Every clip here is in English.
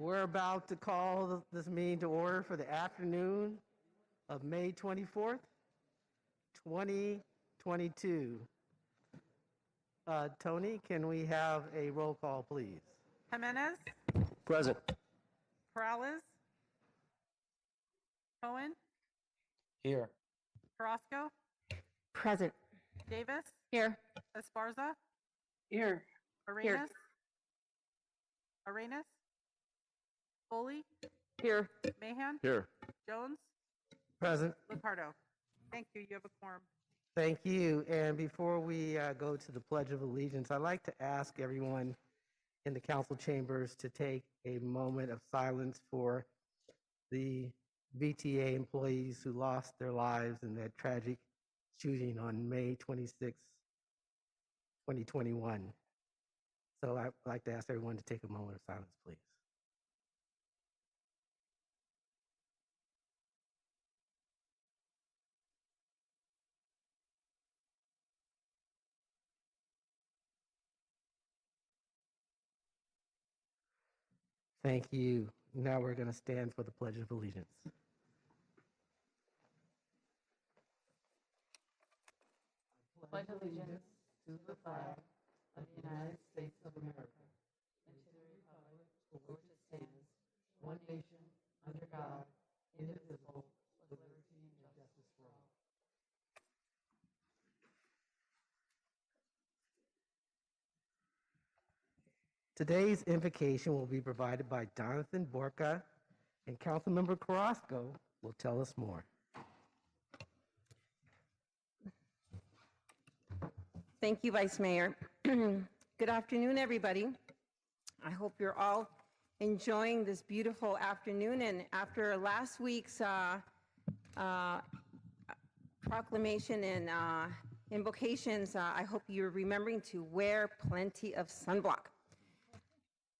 We're about to call this meeting to order for the afternoon of May 24th, 2022. Tony, can we have a roll call, please? Jimenez, Present. Perales, Cohen, Here. Carrasco, Present. Davis, Here. Esparza, Here. Arenas, Arenas, Foley, Here. Mahan, Here. Jones, Present. Lucardo. Thank you. You have a quorum. Thank you. And before we go to the Pledge of Allegiance, I'd like to ask everyone in the council chambers to take a moment of silence for the VTA employees who lost their lives in that tragic shooting on May 26, 2021. So I'd like to ask everyone to take a moment of silence, please. Thank you. Now we're going to stand for the Pledge of Allegiance. Pledge allegiance to the flag of the United States of America and to the republic for which it stands, one nation, under God, indivisible, with liberty and justice for all. Today's invocation will be provided by Jonathan Borka, and Councilmember Carrasco will tell us more. Thank you, Vice Mayor. Good afternoon, everybody. I hope you're all enjoying this beautiful afternoon. And after last week's proclamation and invocations, I hope you're remembering to wear plenty of sunblock.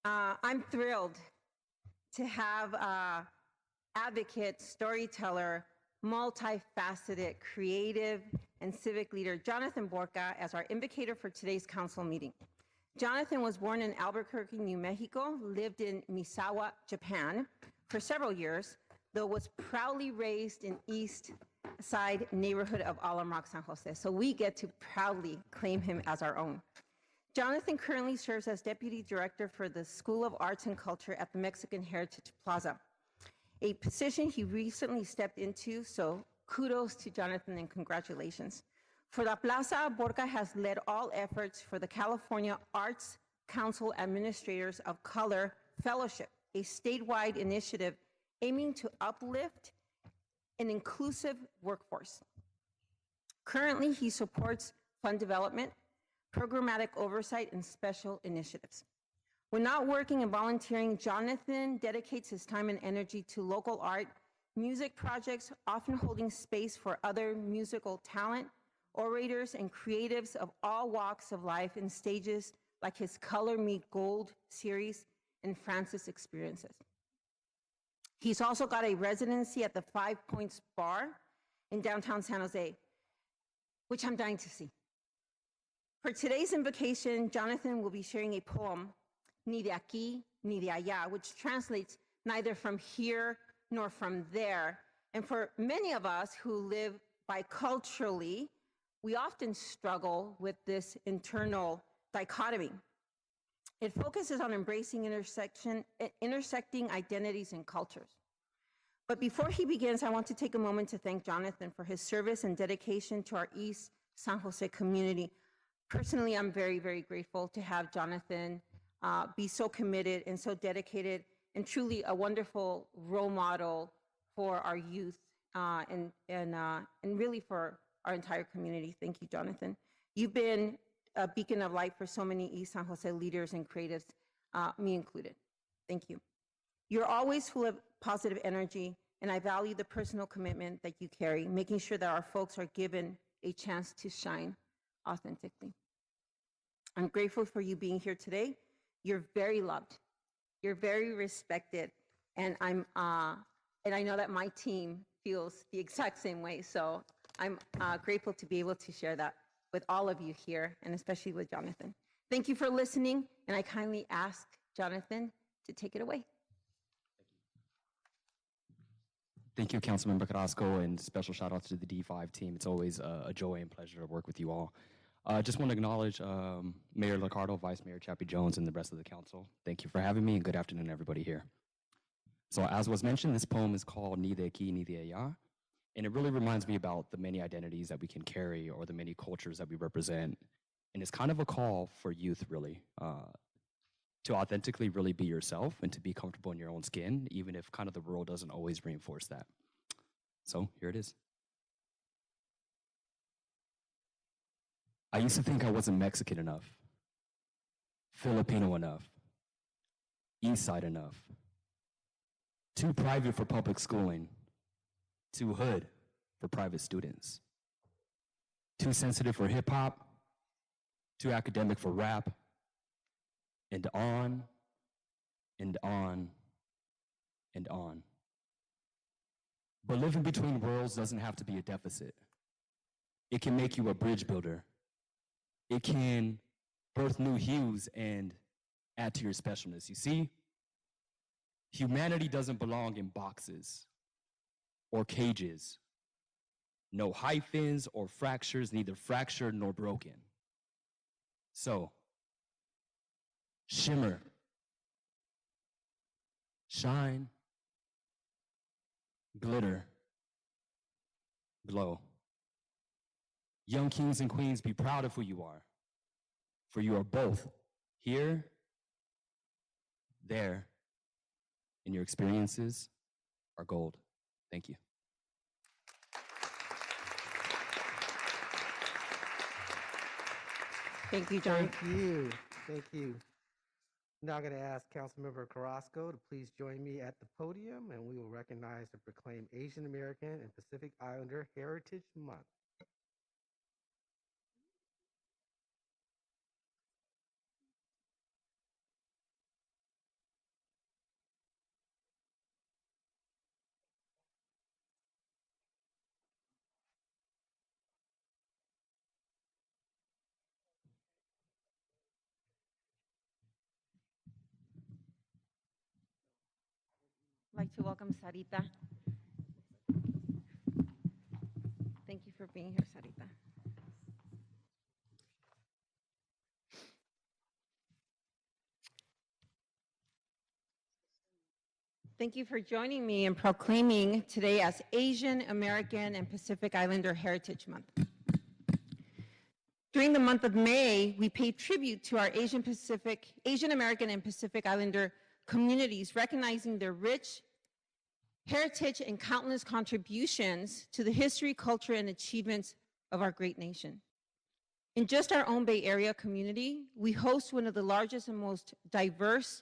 I'm thrilled to have advocate, storyteller, multifaceted, creative, and civic leader Jonathan Borka as our invocator for today's council meeting. Jonathan was born in Albuquerque, New Mexico, lived in Misawa, Japan for several years, though was proudly raised in East Side neighborhood of Alum Rock, San Jose. So we get to proudly claim him as our own. Jonathan currently serves as Deputy Director for the School of Arts and Culture at the Mexican Heritage Plaza, a position he recently stepped into, so kudos to Jonathan and congratulations. For La Plaza, Borka has led all efforts for the California Arts Council Administrators of Color Fellowship, a statewide initiative aiming to uplift an inclusive workforce. Currently, he supports fund development, programmatic oversight, and special initiatives. When not working and volunteering, Jonathan dedicates his time and energy to local art, music projects, often holding space for other musical talent, orators, and creatives of all walks of life in stages like his Color Me Gold series and Francis Experiences. He's also got a residency at the 5 Points Bar in downtown San Jose, which I'm dying to see. For today's invocation, Jonathan will be sharing a poem, Ni de aquí, ni de allá, which translates neither from here nor from there. And for many of us who live biculturally, we often struggle with this internal dichotomy. It focuses on embracing intersecting identities and cultures. But before he begins, I want to take a moment to thank Jonathan for his service and dedication to our East San Jose community. Personally, I'm very, very grateful to have Jonathan be so committed and so dedicated and truly a wonderful role model for our youth and really for our entire community. Thank you, Jonathan. You've been a beacon of light for so many East San Jose leaders and creatives, me included. Thank you. You're always full of positive energy, and I value the personal commitment that you carry, making sure that our folks are given a chance to shine authentically. I'm grateful for you being here today. You're very loved. You're very respected, and I know that my team feels the exact same way. So I'm grateful to be able to share that with all of you here, and especially with Jonathan. Thank you for listening, and I kindly ask Jonathan to take it away. Thank you, Councilmember Carrasco, and special shout out to the D5 team. It's always a joy and pleasure to work with you all. Just want to acknowledge Mayor Liccardo, Vice Mayor Chappie Jones, and the rest of the council. Thank you for having me, and good afternoon, everybody here. So as was mentioned, this poem is called Ni de Aquí Ni de Allá, and it really reminds me about the many identities that we can carry or the many cultures that we represent. And it's kind of a call for youth, really, to authentically really be yourself and to be comfortable in your own skin, even if kind of the world doesn't always reinforce that. So here it is. I used to think I wasn't Mexican enough, Filipino enough, East Side enough, too private for public schooling, too hood for private students, too sensitive for hip hop, too academic for rap, and on and on and on. But living between worlds doesn't have to be a deficit. It can make you a bridge builder. It can birth new hues and add to your specialness. You see, humanity doesn't belong in boxes or cages. No hyphens or fractures, neither fractured nor broken. So, shimmer, shine, glitter, glow. Young kings and queens, be proud of who you are, for you are both here, there, and your experiences are gold. Thank you. Thank you, John. Thank you. Thank you. Now I'm going to ask Councilmember Carrasco to please join me at the podium, and we will recognize and proclaim Asian American and Pacific Islander Heritage Month. I'd like to welcome Sarita. Thank you for being here, Sarita. Thank you for joining me in proclaiming today as Asian American and Pacific Islander Heritage Month. During the month of May, we pay tribute to our Asian American and Pacific Islander communities, recognizing their rich heritage and countless contributions to the history, culture, and achievements of our great nation. In just our own Bay Area community, we host one of the largest and most diverse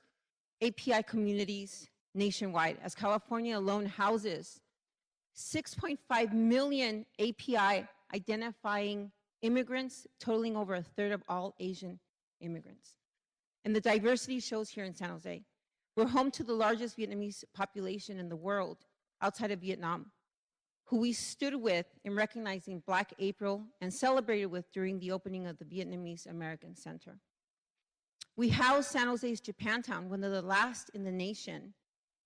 API communities nationwide, as California alone houses 6.5 million API identifying immigrants, totaling over a third of all Asian immigrants. And the diversity shows here in San Jose. We're home to the largest Vietnamese population in the world outside of Vietnam, who we stood with in recognizing Black April and celebrated with during the opening of the Vietnamese American Center. We house San Jose's Japantown, one of the last in the nation,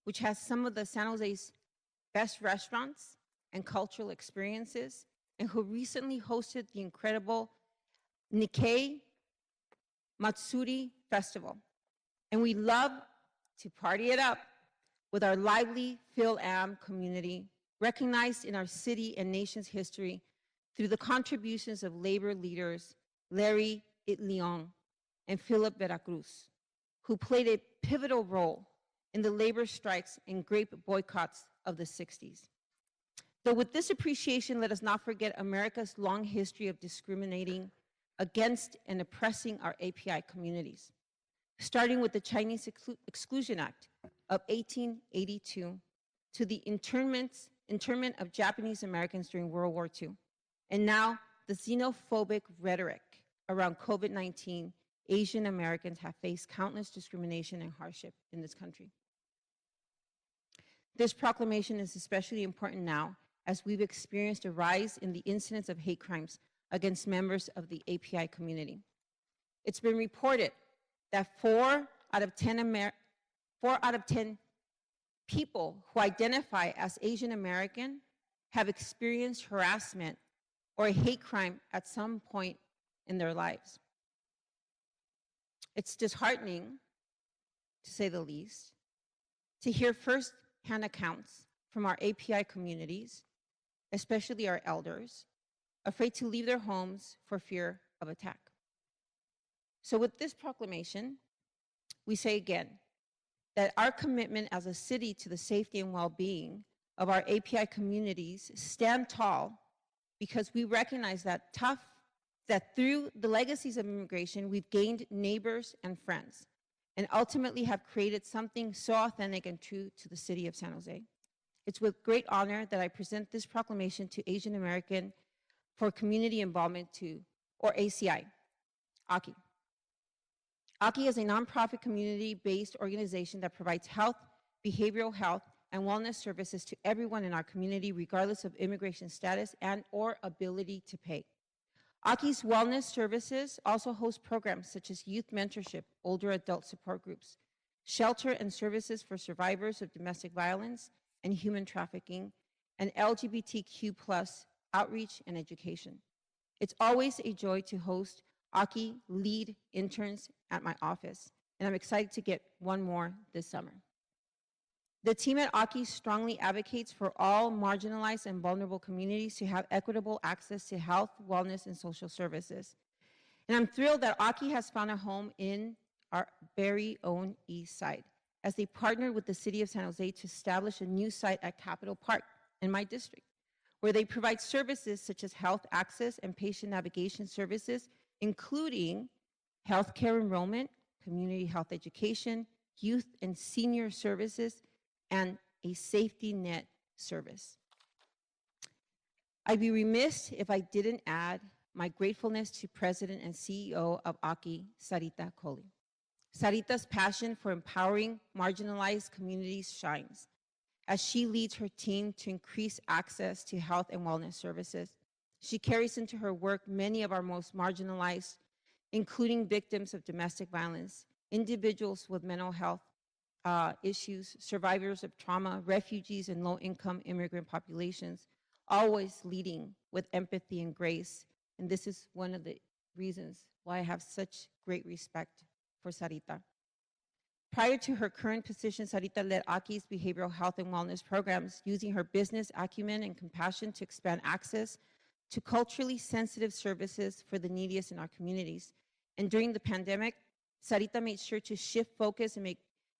which has some of the San Jose's best restaurants and cultural experiences, and who recently hosted the incredible Nikkei Matsuri Festival. And we love to party it up with our lively Phil-Am community, recognized in our city and nation's history through the contributions of labor leaders Larry Itliong and Philip Veracruz, who played a pivotal role in the labor strikes and grape boycotts of the 60s. Though with this appreciation, let us not forget America's long history of discriminating against and oppressing our API communities, starting with the Chinese Exclusion Act of 1882 to the internment of Japanese Americans during World War II, and now the xenophobic rhetoric around COVID-19. Asian Americans have faced countless discrimination and hardship in this country. This proclamation is especially important now as we've experienced a rise in the incidence of hate crimes against members of the API community. It's been reported that 4 out of 10 people who identify as Asian American have experienced harassment or a hate crime at some point in their lives. It's disheartening, to say the least, to hear first-hand accounts from our API communities, especially our elders, afraid to leave their homes for fear of attack. So with this proclamation, we say again that our commitment as a city to the safety and well-being of our API communities stand tall because we recognize that through the legacies of immigration, we've gained neighbors and friends, and ultimately have created something so authentic and true to the city of San Jose. It's with great honor that I present this proclamation to Asian American for Community Involvement or ACI, AKI. AKI is a nonprofit community-based organization that provides health, behavioral health, and wellness services to everyone in our community, regardless of immigration status and/or ability to pay. AKI's wellness services also host programs such as youth mentorship, older adult support groups, shelter and services for survivors of domestic violence and human trafficking, and LGBTQ+ outreach and education. It's always a joy to host AKI lead interns at my office, and I'm excited to get one more this summer. The team at AKI strongly advocates for all marginalized and vulnerable communities to have equitable access to health, wellness, and social services. And I'm thrilled that AKI has found a home in our very own East Side, as they partnered with the City of San Jose to establish a new site at Capitol Park in my district, where they provide services such as health access and patient navigation services, including healthcare enrollment, community health education, youth and senior services, and a safety net service. I'd be remiss if I didn't add my gratefulness to President and CEO of AKI, Sarita Kohli. Sarita's passion for empowering marginalized communities shines as she leads her team to increase access to health and wellness services. She carries into her work many of our most marginalized, including victims of domestic violence, individuals with mental health issues, survivors of trauma, refugees, and low-income immigrant populations, always leading with empathy and grace. And this is one of the reasons why I have such great respect for Sarita. Prior to her current position, Sarita led AKI's behavioral health and wellness programs, using her business acumen and compassion to expand access to culturally sensitive services for the neediest in our communities. And during the pandemic, Sarita made sure to shift focus and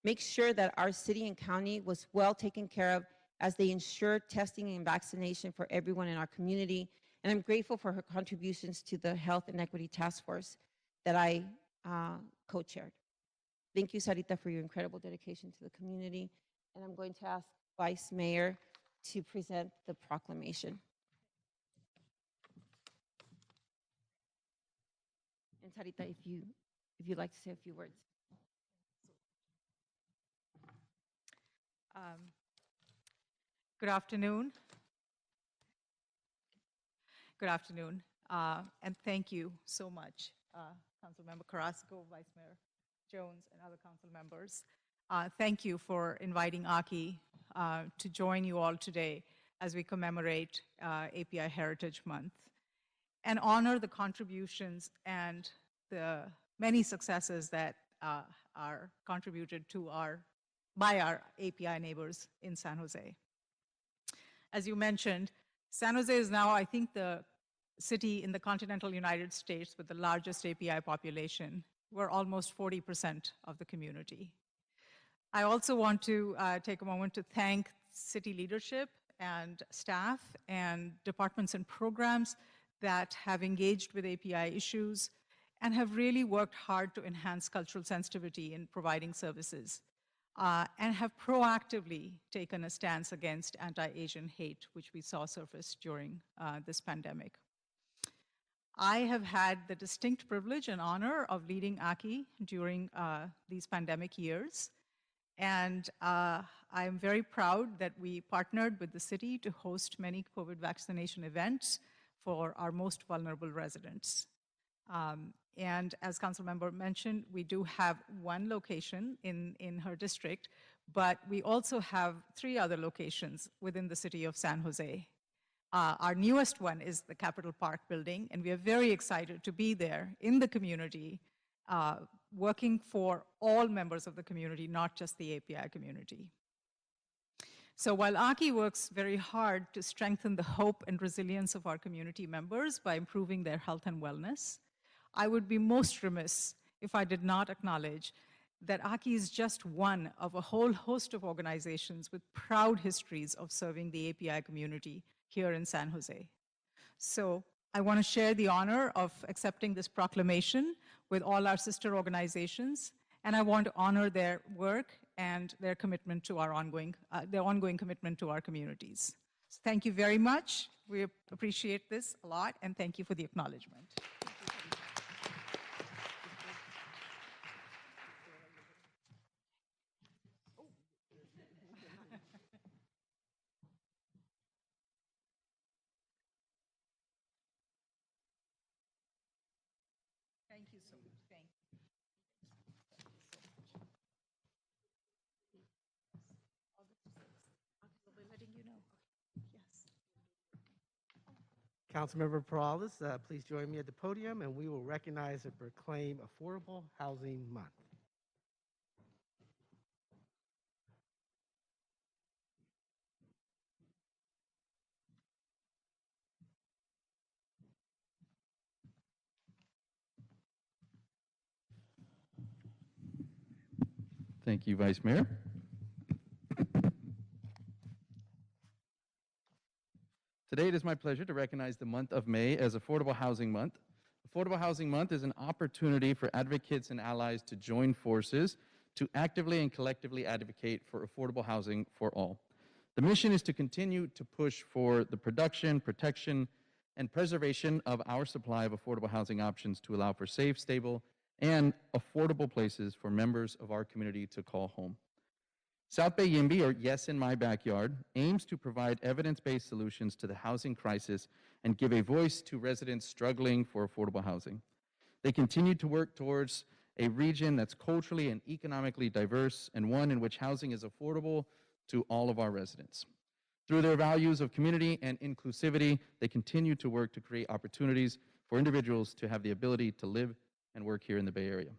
make sure that our city and county was well taken care of as they ensured testing and vaccination for everyone in our community. And I'm grateful for her contributions to the Health and Equity Task Force that I co-chaired. Thank you, Sarita, for your incredible dedication to the community. And I'm going to ask Vice Mayor to present the proclamation. And Sarita, if you'd like to say a few words. Good afternoon. Good afternoon, and thank you so much, Councilmember Carrasco, Vice Mayor Jones, and other council members. Thank you for inviting AKI to join you all today as we commemorate API Heritage Month and honor the contributions and the many successes that are contributed to by our API neighbors in San Jose. As you mentioned, San Jose is now, I think, the city in the continental United States with the largest API population. We're almost 40% of the community. I also want to take a moment to thank city leadership and staff and departments and programs that have engaged with API issues and have really worked hard to enhance cultural sensitivity in providing services. And have proactively taken a stance against anti-Asian hate, which we saw surface during this pandemic. I have had the distinct privilege and honor of leading AKI during these pandemic years. And I'm very proud that we partnered with the city to host many COVID vaccination events for our most vulnerable residents. And as Councilmember mentioned, we do have one location in her district but we also have 3 other locations within the city of San Jose. Our newest one is the Capitol Park building, and we are very excited to be there in the community, working for all members of the community, not just the API community. So while Aki works very hard to strengthen the hope and resilience of our community members by improving their health and wellness, I would be most remiss if I did not acknowledge that Aki is just one of a whole host of organizations with proud histories of serving the API community here in San Jose. So I want to share the honor of accepting this proclamation with all our sister organizations, and I want to honor their work and their commitment to our ongoing commitment to our communities. So thank you very much. We appreciate this a lot, and thank you for the acknowledgement. Thank you so much. Thank you. August 6th. We'll be letting you know. Yes. Councilmember Perales, please join me at the podium, and we will recognize and proclaim Affordable Housing Month. Thank you, Vice Mayor. Today, it is my pleasure to recognize the month of May as Affordable Housing Month. Affordable Housing Month is an opportunity for advocates and allies to join forces to actively and collectively advocate for affordable housing for all. The mission is to continue to push for the production, protection, and preservation of our supply of affordable housing options to allow for safe, stable, and affordable places for members of our community to call home. South Bay YIMBY, or Yes in My Backyard, aims to provide evidence-based solutions to the housing crisis and give a voice to residents struggling for affordable housing. They continue to work towards a region that's culturally and economically diverse and one in which housing is affordable to all of our residents. Through their values of community and inclusivity, they continue to work to create opportunities for individuals to have the ability to live and work here in the Bay Area.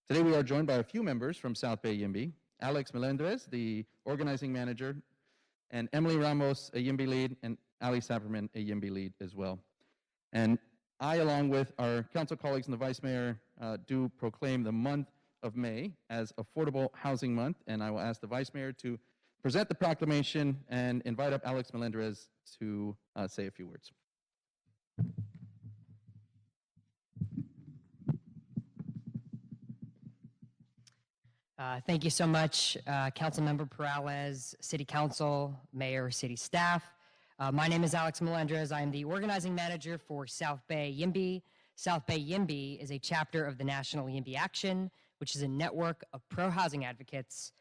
Today we are joined by a few members from South Bay YIMBY, Alex Melendrez, the organizing manager, and Emily Ramos, a YIMBY lead, and Ali Sapperman, a YIMBY lead as well. And I, along with our council colleagues and the Vice Mayor, do proclaim the month of May as Affordable Housing Month, and I will ask the Vice Mayor to present the proclamation and invite up Alex Melendrez to say a few words. Thank you so much, Councilmember Perales, City Council, Mayor, City staff. My name is Alex Melendrez. I am the organizing manager for South Bay YIMBY. South Bay YIMBY is a chapter of the National YIMBY Action, which is a network of pro-housing advocates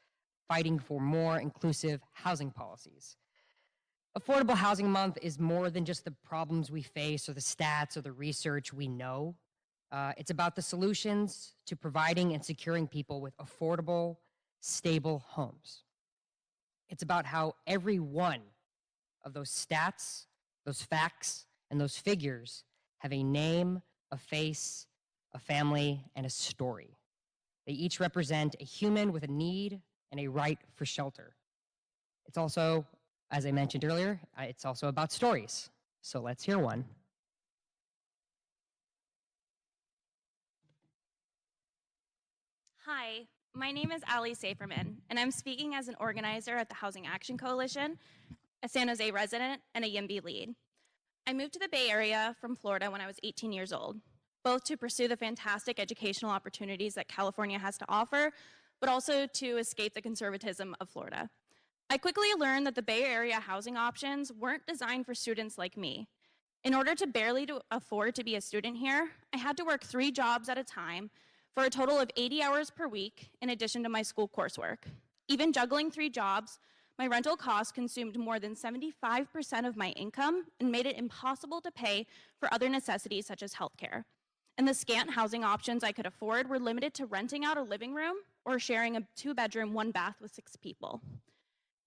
fighting for more inclusive housing policies. Affordable Housing Month is more than just the problems we face or the stats or the research we know. It's about the solutions to providing and securing people with affordable, stable homes. It's about how every one of those stats, those facts, and those figures have a name, a face, a family, and a story. They each represent a human with a need and a right for shelter. It's also, as I mentioned earlier, it's also about stories. So let's hear one. Hi, my name is Ali Saferman, and I'm speaking as an organizer at the Housing Action Coalition, a San Jose resident, and a YIMBY lead. I moved to the Bay Area from Florida when I was 18 years old, both to pursue the fantastic educational opportunities that California has to offer, but also to escape the conservatism of Florida. I quickly learned that the Bay Area housing options weren't designed for students like me. In order to barely afford to be a student here, I had to work 3 jobs at a time for a total of 80 hours per week in addition to my school coursework. Even juggling 3 jobs, my rental costs consumed more than 75% of my income and made it impossible to pay for other necessities such as healthcare. And the scant housing options I could afford were limited to renting out a living room or sharing a 2-bedroom, 1-bath with 6 people.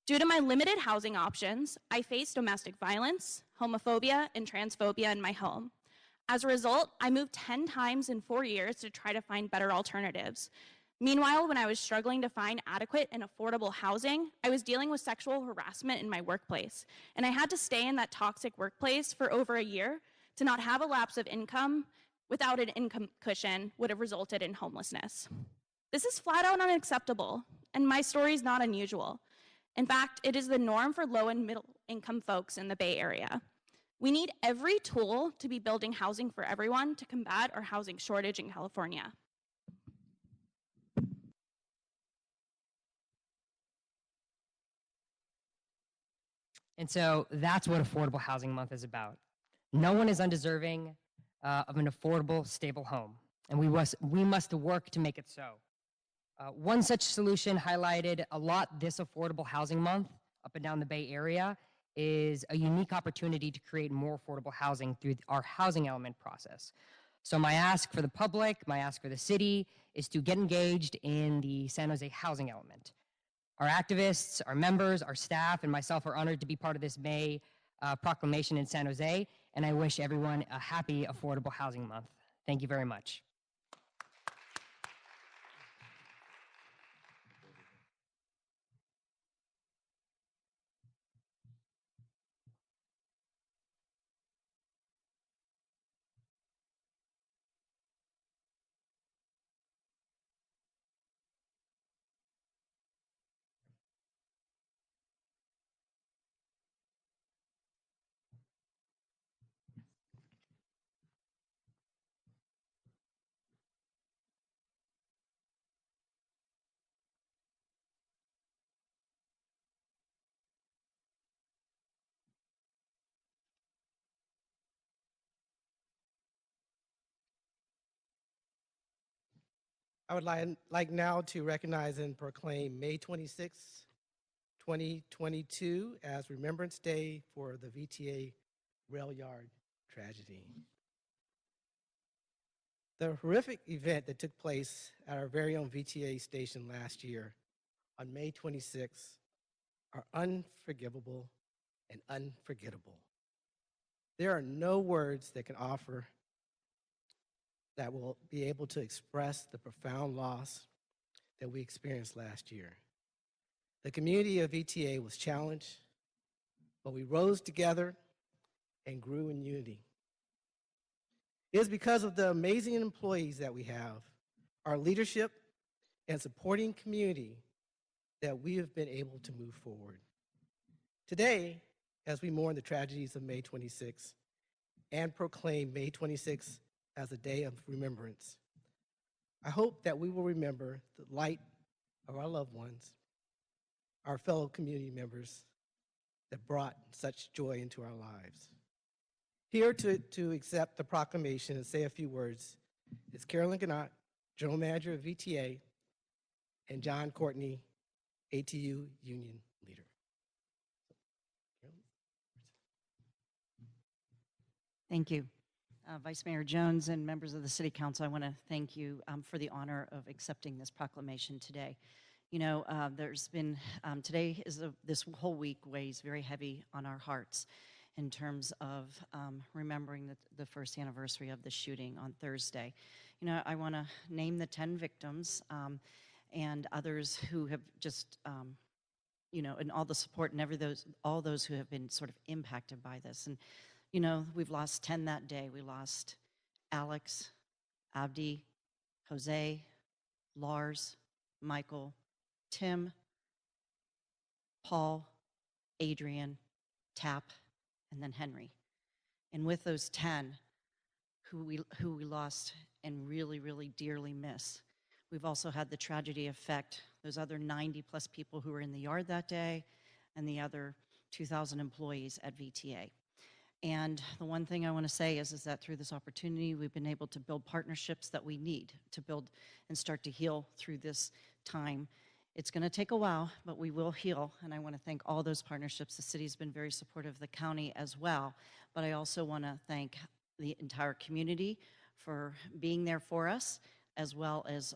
Due to my limited housing options, I faced domestic violence, homophobia, and transphobia in my home. As a result, I moved 10 times in 4 years to try to find better alternatives. Meanwhile, when I was struggling to find adequate and affordable housing, I was dealing with sexual harassment in my workplace, and I had to stay in that toxic workplace for over a year. To not have a lapse of income without an income cushion would have resulted in homelessness. This is flat out unacceptable, and my story is not unusual. In fact, it is the norm for low and middle income folks in the Bay Area. We need every tool to be building housing for everyone to combat our housing shortage in California. And so that's what Affordable Housing Month is about. No one is undeserving of an affordable, stable home, and we must work to make it so. One such solution highlighted a lot this Affordable Housing Month up and down the Bay Area is a unique opportunity to create more affordable housing through our housing element process. So my ask for the public, my ask for the city is to get engaged in the San Jose housing element. Our activists, our members, our staff, and myself are honored to be part of this May proclamation in San Jose, and I wish everyone a happy Affordable Housing Month. Thank you very much. I would like now to recognize and proclaim May 26, 2022 as Remembrance Day for the VTA rail yard tragedy. The horrific event that took place at our very own VTA station last year on May 26 are unforgivable and unforgettable. There are no words that can offer that will be able to express the profound loss that we experienced last year. The community of VTA was challenged, but we rose together and grew in unity. It is because of the amazing employees that we have, our leadership, and supporting community that we have been able to move forward. Today, as we mourn the tragedies of May 26 and proclaim May 26 as a day of remembrance, I hope that we will remember the light of our loved ones, our fellow community members that brought such joy into our lives. Here to accept the proclamation and say a few words is Carolyn Gannott, General Manager of VTA, and John Courtney, ATU Union Leader. Thank you. Vice Mayor Jones and members of the City Council, I want to thank you for the honor of accepting this proclamation today. You know, there's been, today is this whole week weighs very heavy on our hearts in terms of remembering the first anniversary of the shooting on Thursday. You know, I want to name the 10 victims and others who have just, you know, and all the support and all those who have been sort of impacted by this. And you know, we've lost 10 that day. We lost Alex, Abdi, Jose, Lars, Michael, Tim, Paul, Adrian, Tap, and then Henry. And with those 10 who we lost and really, really dearly miss, we've also had the tragedy affect those other 90 plus people who were in the yard that day and the other 2,000 employees at VTA. And the one thing I want to say is that through this opportunity, we've been able to build partnerships that we need to build and start to heal through this time. It's going to take a while, but we will heal. And I want to thank all those partnerships. The city's been very supportive of the county as well. But I also want to thank the entire community for being there for us as well as,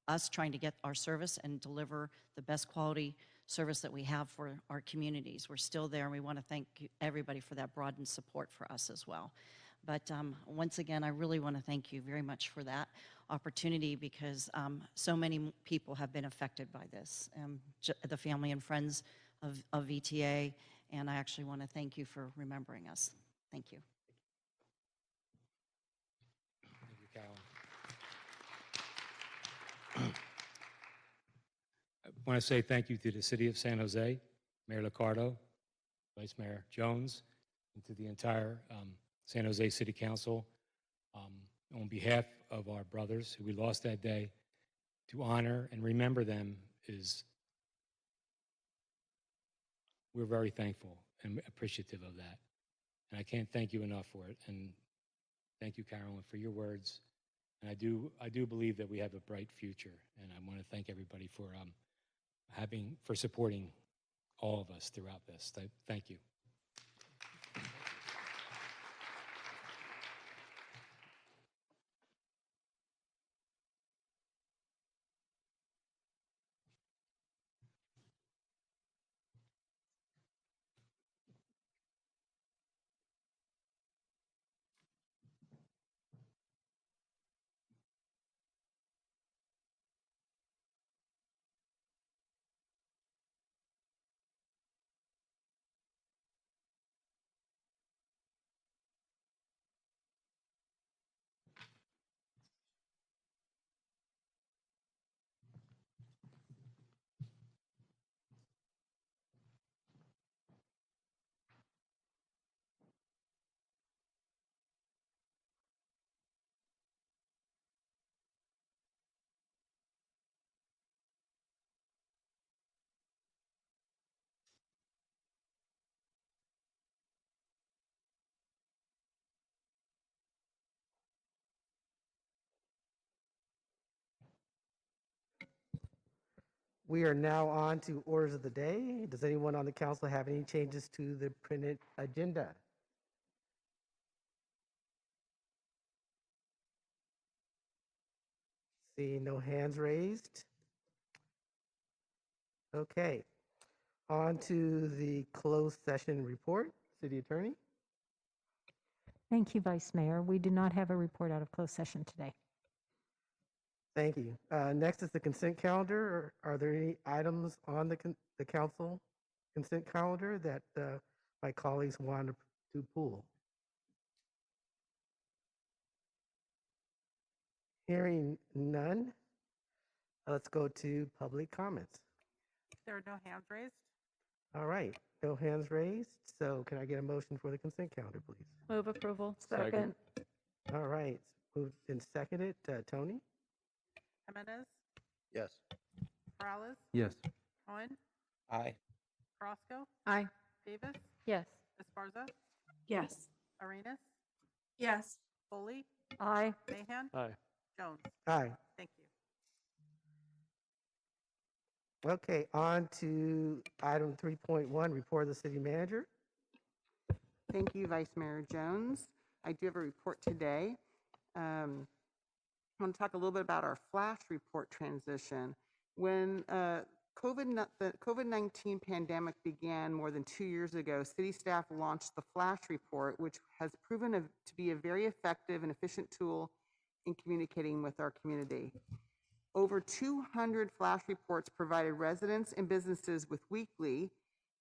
us trying to get our service and deliver the best quality service that we have for our communities. We're still there, and we want to thank everybody for that broadened support for us as well. But once again, I really want to thank you very much for that opportunity, because so many people have been affected by this, the family and friends of VTA, and I actually want to thank you for remembering us. Thank you. Thank you, Carolyn. I want to say thank you to the City of San Jose, Mayor Liccardo, Vice Mayor Jones, and to the entire San Jose City Council. On behalf of our brothers who we lost that day, to honor and remember them we're very thankful and appreciative of that. And I can't thank you enough for it. And thank you, Carolyn, for your words. And I do believe that we have a bright future. And I want to thank everybody for supporting all of us throughout this. Thank you. We are now on to orders of the day. Does anyone on the council have any changes to the printed agenda? Seeing no hands raised. Okay. On to the closed session report. City Attorney? Thank you, Vice Mayor. We do not have a report out of closed session today. Thank you. Next is the consent calendar. Are there any items on the council consent calendar that my colleagues want to pull? Hearing none, let's go to public comments. There are no hands raised. All right, no hands raised. So can I get a motion for the consent calendar, please? Move approval. Second. All right, moved and seconded. Tony? Jimenez, Yes. Morales, Yes. Cohen, Aye. Carrasco, Aye. Davis, Yes. Esparza, Yes. Arenas, Yes. Foley, Aye. Mahan, Aye. Jones. Aye. Thank you. Okay, on to item 3.1, report of the city manager. Thank you, Vice Mayor Jones. I do have a report today. I want to talk a little bit about our flash report transition. When the COVID-19 pandemic began more than 2 years ago, city staff launched the flash report, which has proven to be a very effective and efficient tool in communicating with our community. Over 200 flash reports provided residents and businesses with weekly,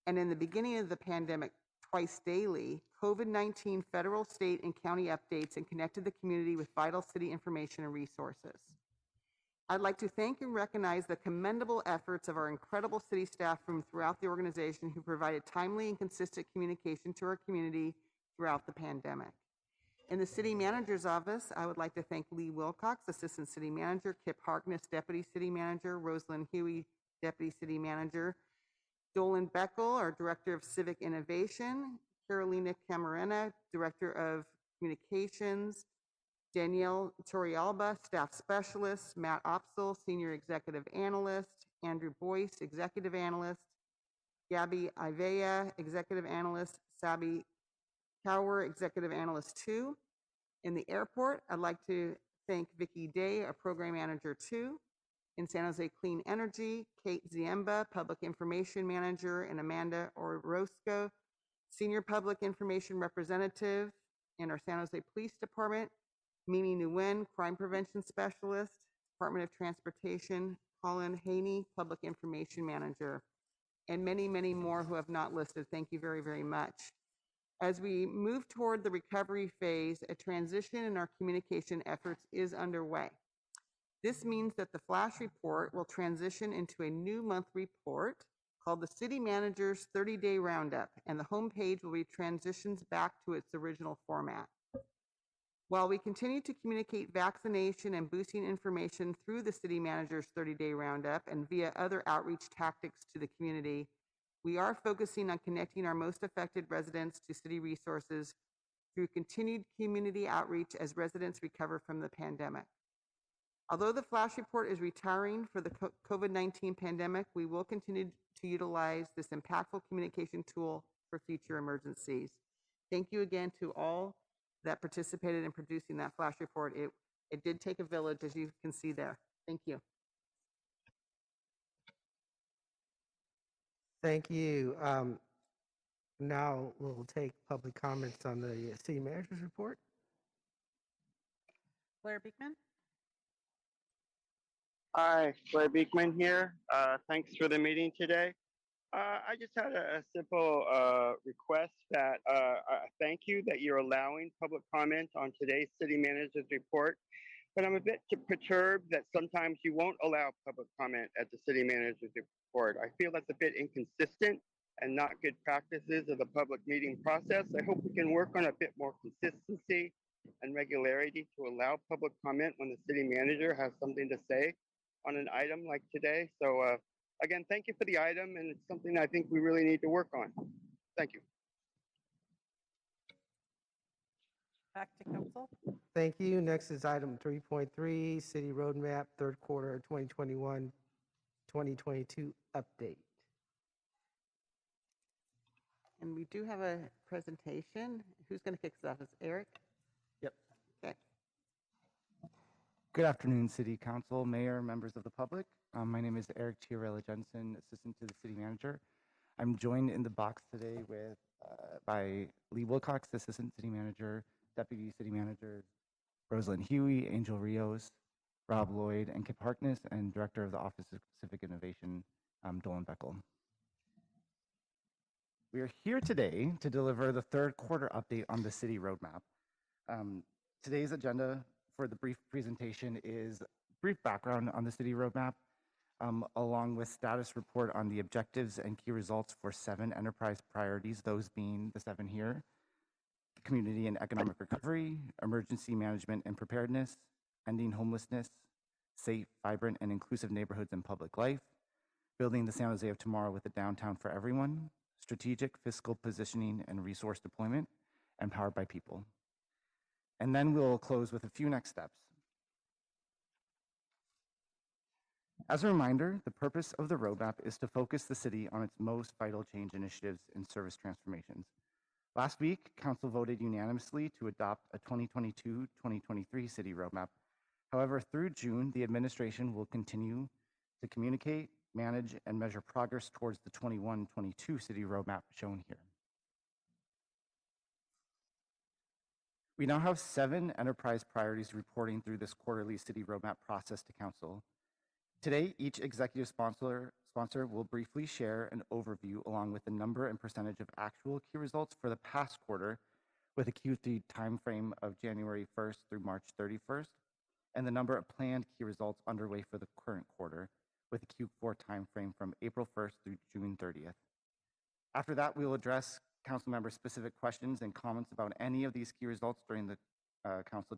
and in the beginning of the pandemic, twice daily, COVID-19 federal, state, and county updates, and connected the community with vital city information and resources. I'd like to thank and recognize the commendable efforts of our incredible city staff from throughout the organization who provided timely and consistent communication to our community throughout the pandemic. In the city manager's office, I would like to thank Lee Wilcox, Assistant City Manager, Kip Harkness, Deputy City Manager, Rosalind Huey, Deputy City Manager, Dolan Beckel, our Director of Civic Innovation, Carolina Camarena, Director of Communications, Danielle Torrialba, Staff Specialist, Matt Opsel, Senior Executive Analyst, Andrew Boyce, Executive Analyst, Gabby Ivea, Executive Analyst, Sabi Cower, Executive Analyst 2. In the airport, I'd like to thank Vicki Day, a Program Manager 2. In San Jose Clean Energy, Kate Ziemba, Public Information Manager, and Amanda Orozco, Senior Public Information Representative. In our San Jose Police Department, Mimi Nguyen, Crime Prevention Specialist. Department of Transportation, Colin Haney, Public Information Manager. And many, many more who have not listed. Thank you very, very much. As we move toward the recovery phase, a transition in our communication efforts is underway. This means that the flash report will transition into a new monthly report called the City Manager's 30-Day Roundup, and the homepage will be transitioned back to its original format. While we continue to communicate vaccination and boosting information through the City Manager's 30-Day Roundup and via other outreach tactics to the community, we are focusing on connecting our most affected residents to city resources through continued community outreach as residents recover from the pandemic. Although the flash report is retiring for the COVID-19 pandemic, we will continue to utilize this impactful communication tool for future emergencies. Thank you again to all that participated in producing that flash report. It did take a village, as you can see there. Thank you. Thank you. Now we'll take public comments on the city manager's report. Blair Beekman. Hi, Blair Beekman here. Thanks for the meeting today. I just had a simple request that thank you that you're allowing public comment on today's city manager's report. But I'm a bit perturbed that sometimes you won't allow public comment at the city manager's report. I feel that's a bit inconsistent and not good practices of the public meeting process. I hope we can work on a bit more consistency and regularity to allow public comment when the city manager has something to say on an item like today. So again, thank you for the item, and it's something I think we really need to work on. Thank you. Back to council. Thank you. Next is item 3.3, city roadmap, third quarter 2021-2022 update. And we do have a presentation. Who's going to kick us off? Is Eric? Yep. Okay. Good afternoon, City Council, Mayor, members of the public. My name is Eric Chiarella Jensen, Assistant to the City Manager. I'm joined in the box today with by Lee Wilcox, Assistant City Manager, Deputy City Manager, Rosalind Huey, Angel Rios, Rob Lloyd, and Kip Harkness, and Director of the Office of Civic Innovation, Dolan Beckel. We are here today to deliver the third quarter update on the city roadmap. Today's agenda for the brief presentation is brief background on the city roadmap, along with status report on the objectives and key results for 7 enterprise priorities, those being the 7 here: community and economic recovery, emergency management and preparedness, ending homelessness, safe, vibrant, and inclusive neighborhoods and public life, building the San Jose of tomorrow with a downtown for everyone, strategic fiscal positioning and resource deployment, and powered by people. And then we'll close with a few next steps. As a reminder, the purpose of the roadmap is to focus the city on its most vital change initiatives and service transformations. Last week, Council voted unanimously to adopt a 2022-2023 city roadmap. However, through June, the administration will continue to communicate, manage, and measure progress towards the 21-22 city roadmap shown here. We now have 7 enterprise priorities reporting through this quarterly city roadmap process to Council. Today, each executive sponsor will briefly share an overview along with the number and percentage of actual key results for the past quarter, with a Q3 timeframe of January 1st through March 31st, and the number of planned key results underway for the current quarter, with a Q4 timeframe from April 1st through June 30th. After that, we will address council member specific questions and comments about any of these key results during the council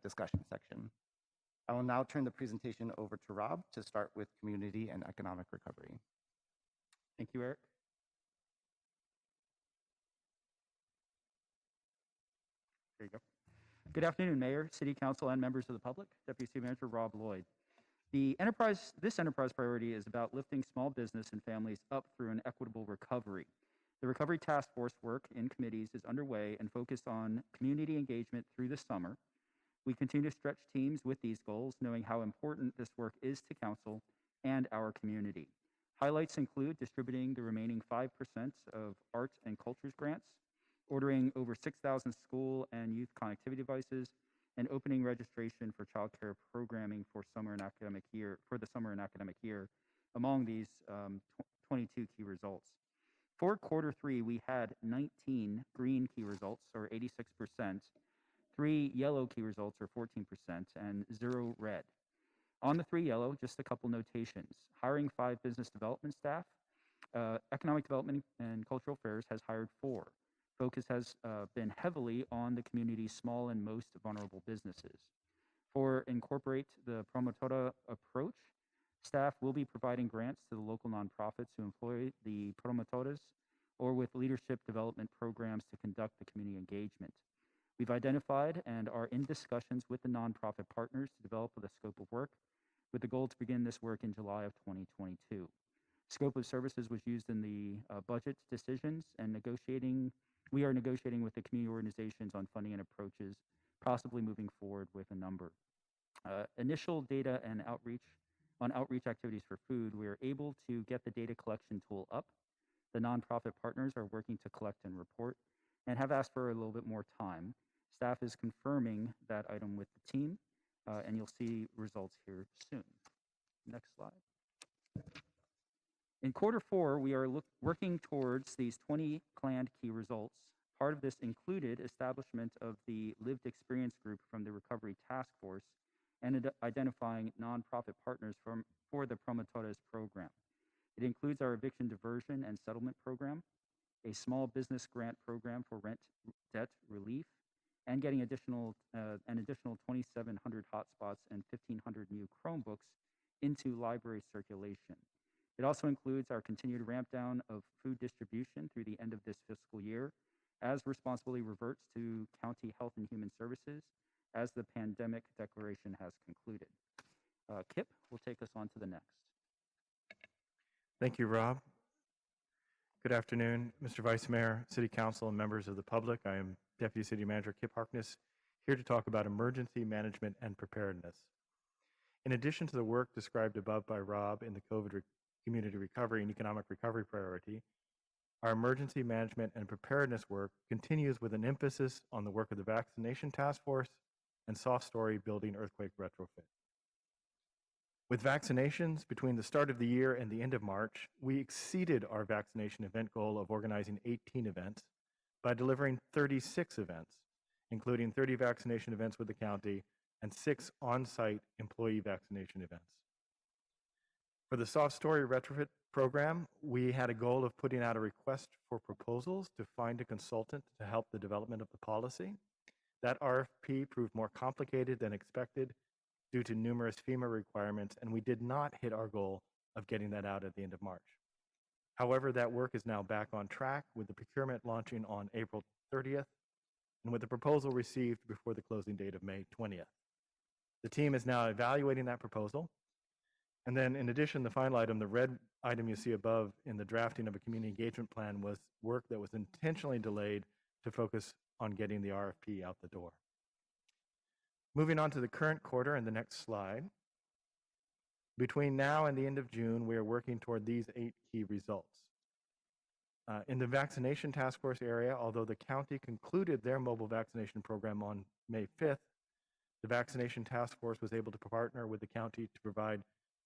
discussion section. I will now turn the presentation over to Rob to start with community and economic recovery. Thank you, Eric. There you go. Good afternoon, Mayor, City Council, and members of the public. Deputy City Manager Rob Lloyd. This enterprise priority is about lifting small business and families up through an equitable recovery. The Recovery Task Force work in committees is underway and focused on community engagement through the summer. We continue to stretch teams with these goals, knowing how important this work is to council and our community. Highlights include distributing the remaining 5% of arts and cultures grants, ordering over 6,000 school and youth connectivity devices, and opening registration for childcare programming for the summer and academic year. Among these 22 key results. For quarter three, we had 19 green key results, or 86%, 3 yellow key results, or 14%, and 0 red. On the 3 yellow, just a couple notations. Hiring 5 business development staff. Economic Development and Cultural Affairs has hired 4. Focus has been heavily on the community's small and most vulnerable businesses. For Incorporate the Promotora approach, staff will be providing grants to the local nonprofits who employ the promotoras or with leadership development programs to conduct the community engagement. We've identified and are in discussions with the nonprofit partners to develop the scope of work with the goal to begin this work in July of 2022. Scope of services was used in the budget decisions and we are negotiating with the community organizations on funding and approaches, possibly moving forward with a number. Initial data and outreach activities for food, we are able to get the data collection tool up. The nonprofit partners are working to collect and report and have asked for a little bit more time. Staff is confirming that item with the team, and you'll see results here soon. Next slide. In quarter four, we are working towards these 20 planned key results. Part of this included establishment of the lived experience group from the Recovery Task Force and identifying nonprofit partners for the Promotoras program. It includes our eviction diversion and settlement program, a small business grant program for rent debt relief, and getting an additional 2,700 hotspots and 1,500 new Chromebooks into library circulation. It also includes our continued ramp down of food distribution through the end of this fiscal year as responsibility reverts to County Health and Human Services as the pandemic declaration has concluded. Kip will take us on to the next. Thank you, Rob. Good afternoon, Mr. Vice Mayor, City Council, and members of the public. I am Deputy City Manager Kip Harkness, here to talk about emergency management and preparedness. In addition to the work described above by Rob in the COVID community recovery and economic recovery priority, our emergency management and preparedness work continues with an emphasis on the work of the Vaccination Task Force and Soft Story Building Earthquake Retrofit. With vaccinations between the start of the year and the end of March, we exceeded our vaccination event goal of organizing 18 events by delivering 36 events, including 30 vaccination events with the county and 6 on-site employee vaccination events. For the Soft Story Retrofit program, we had a goal of putting out a request for proposals to find a consultant to help the development of the policy. That RFP proved more complicated than expected due to numerous FEMA requirements, and we did not hit our goal of getting that out at the end of March. However, that work is now back on track with the procurement launching on April 30th and with the proposal received before the closing date of May 20th. The team is now evaluating that proposal. And then in addition, the final item, the red item you see above in the drafting of a community engagement plan, was work that was intentionally delayed to focus on getting the RFP out the door. Moving on to the current quarter and the next slide. Between now and the end of June, we are working toward these 8 key results. In the Vaccination Task Force area, although the county concluded their mobile vaccination program on May 5th, the Vaccination Task Force was able to partner with the county to provide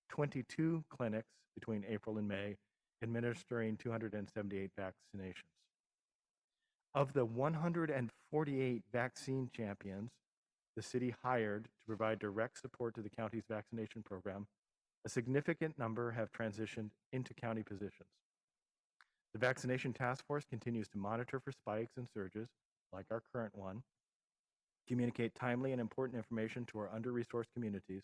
22 clinics between April and May, administering 278 vaccinations. Of the 148 vaccine champions the city hired to provide direct support to the county's vaccination program, a significant number have transitioned into county positions. The Vaccination Task Force continues to monitor for spikes and surges, like our current one, communicate timely and important information to our under-resourced communities,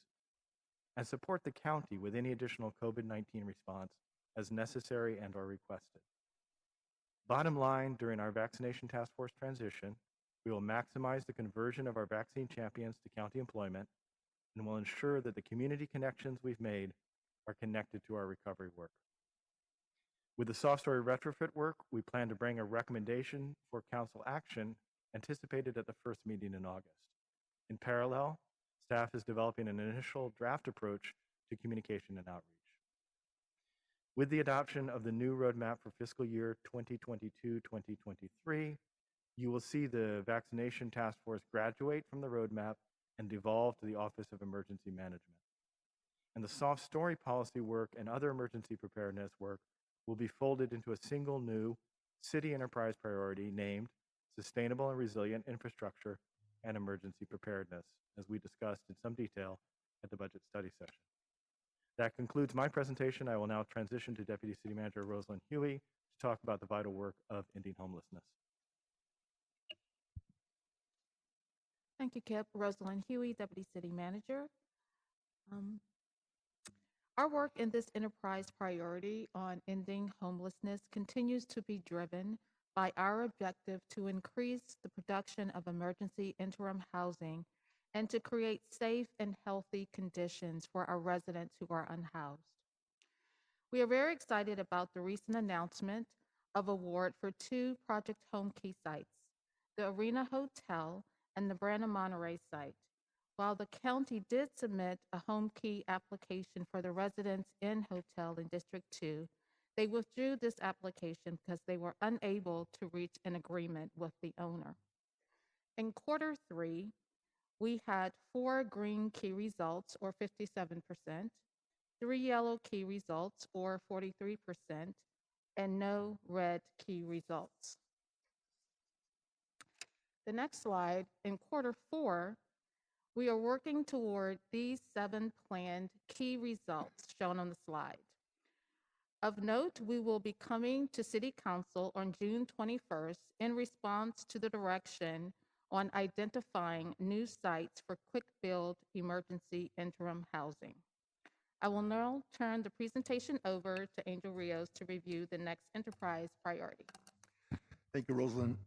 and support the county with any additional COVID-19 response as necessary and or requested. Bottom line, during our Vaccination Task Force transition, we will maximize the conversion of our vaccine champions to county employment and will ensure that the community connections we've made are connected to our recovery work. With the Soft Story Retrofit work, we plan to bring a recommendation for council action anticipated at the first meeting in August. In parallel, staff is developing an initial draft approach to communication and outreach. With the adoption of the new roadmap for fiscal year 2022-2023, you will see the vaccination task force graduate from the roadmap and devolve to the Office of Emergency Management. And the soft story policy work and other emergency preparedness work will be folded into a single new city enterprise priority named Sustainable and Resilient Infrastructure and Emergency Preparedness, as we discussed in some detail at the budget study session. That concludes my presentation. I will now transition to Deputy City Manager Rosalind Huey to talk about the vital work of ending homelessness. Thank you, Kip. Rosalind Huey, Deputy City Manager. Our work in this enterprise priority on ending homelessness continues to be driven by our objective to increase the production of emergency interim housing and to create safe and healthy conditions for our residents who are unhoused. We are very excited about the recent announcement of award for 2 Project Home Key sites, the Arena Hotel and the Brandon Monterey site. While the county did submit a home key application for the residents in Hotel in District 2, they withdrew this application because they were unable to reach an agreement with the owner. In quarter 3, we had 4 green key results, or 57%, 3 yellow key results, or 43%, and no red key results. The next slide, in quarter 4, we are working toward these 7 planned key results shown on the slide. Of note, we will be coming to City Council on June 21st in response to the direction on identifying new sites for quick build emergency interim housing. I will now turn the presentation over to Angel Rios to review the next enterprise priority. Thank you, Rosalind.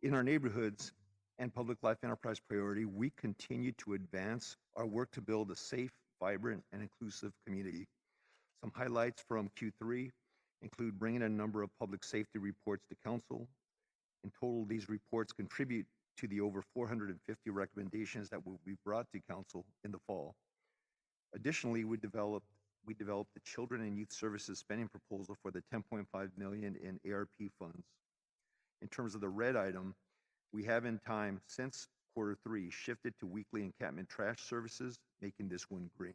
In our neighborhoods and public life enterprise priority, we continue to advance our work to build a safe, vibrant, and inclusive community. Some highlights from Q3 include bringing a number of public safety reports to council. In total, these reports contribute to the over 450 recommendations that will be brought to council in the fall. Additionally, we developed the Children and Youth Services spending proposal for the $10.5 million in ARP funds. In terms of the red item, we have in time since quarter 3 shifted to weekly encampment trash services, making this one green.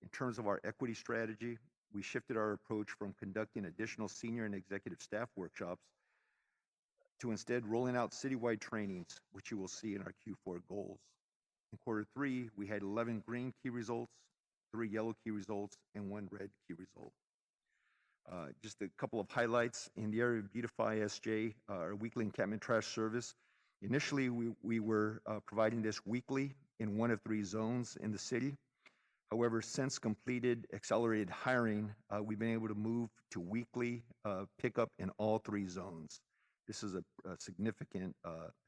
In terms of our equity strategy, we shifted our approach from conducting additional senior and executive staff workshops to instead rolling out citywide trainings, which you will see in our Q4 goals. In quarter 3, we had 11 green key results, 3 yellow key results, and 1 red key result. Just a couple of highlights in the area of Beautify SJ, our weekly encampment trash service. Initially, we were providing this weekly in 1 of 3 zones in the city. However, since completed accelerated hiring, we've been able to move to weekly pickup in all 3 zones. This is a significant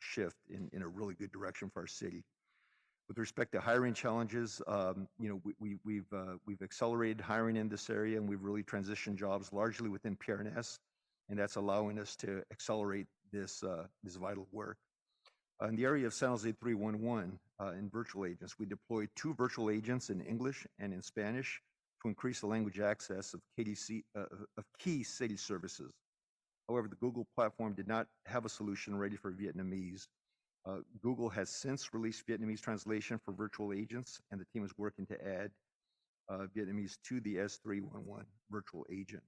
shift in a really good direction for our city. With respect to hiring challenges, we've accelerated hiring in this area, and we've really transitioned jobs largely within PRNS, and that's allowing us to accelerate this vital work. In the area of San Jose 311 in virtual agents, we deployed 2 virtual agents in English and in Spanish to increase the language access of key city services. However, the Google platform did not have a solution ready for Vietnamese. Google has since released Vietnamese translation for virtual agents, and the team is working to add Vietnamese to the S311 virtual agent.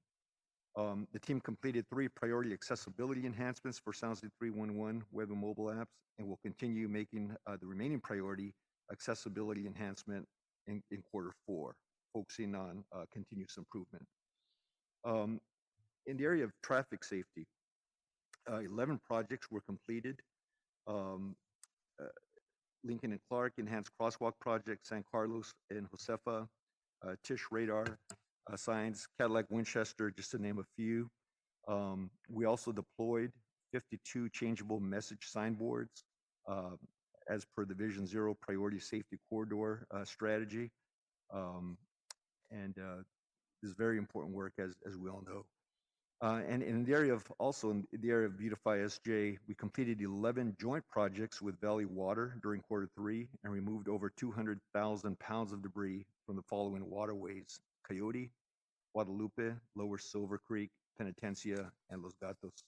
The team completed 3 priority accessibility enhancements for San Jose 311 web and mobile apps, and will continue making the remaining priority accessibility enhancement in quarter 4, focusing on continuous improvement. In the area of traffic safety, 11 projects were completed. Lincoln and Clark Enhanced Crosswalk Project, San Carlos and Josefa, Tisch Radar signs, Cadillac Winchester, just to name a few. We also deployed 52 changeable message signboards as per the Vision Zero Priority Safety Corridor strategy. And this is very important work, as we all know. And in the area of, also in the area of Beautify SJ, we completed 11 joint projects with Valley Water during Q3 and removed over 200,000 pounds of debris from the following waterways: Coyote, Guadalupe, Lower Silver Creek, Penitencia, and Los Gatos.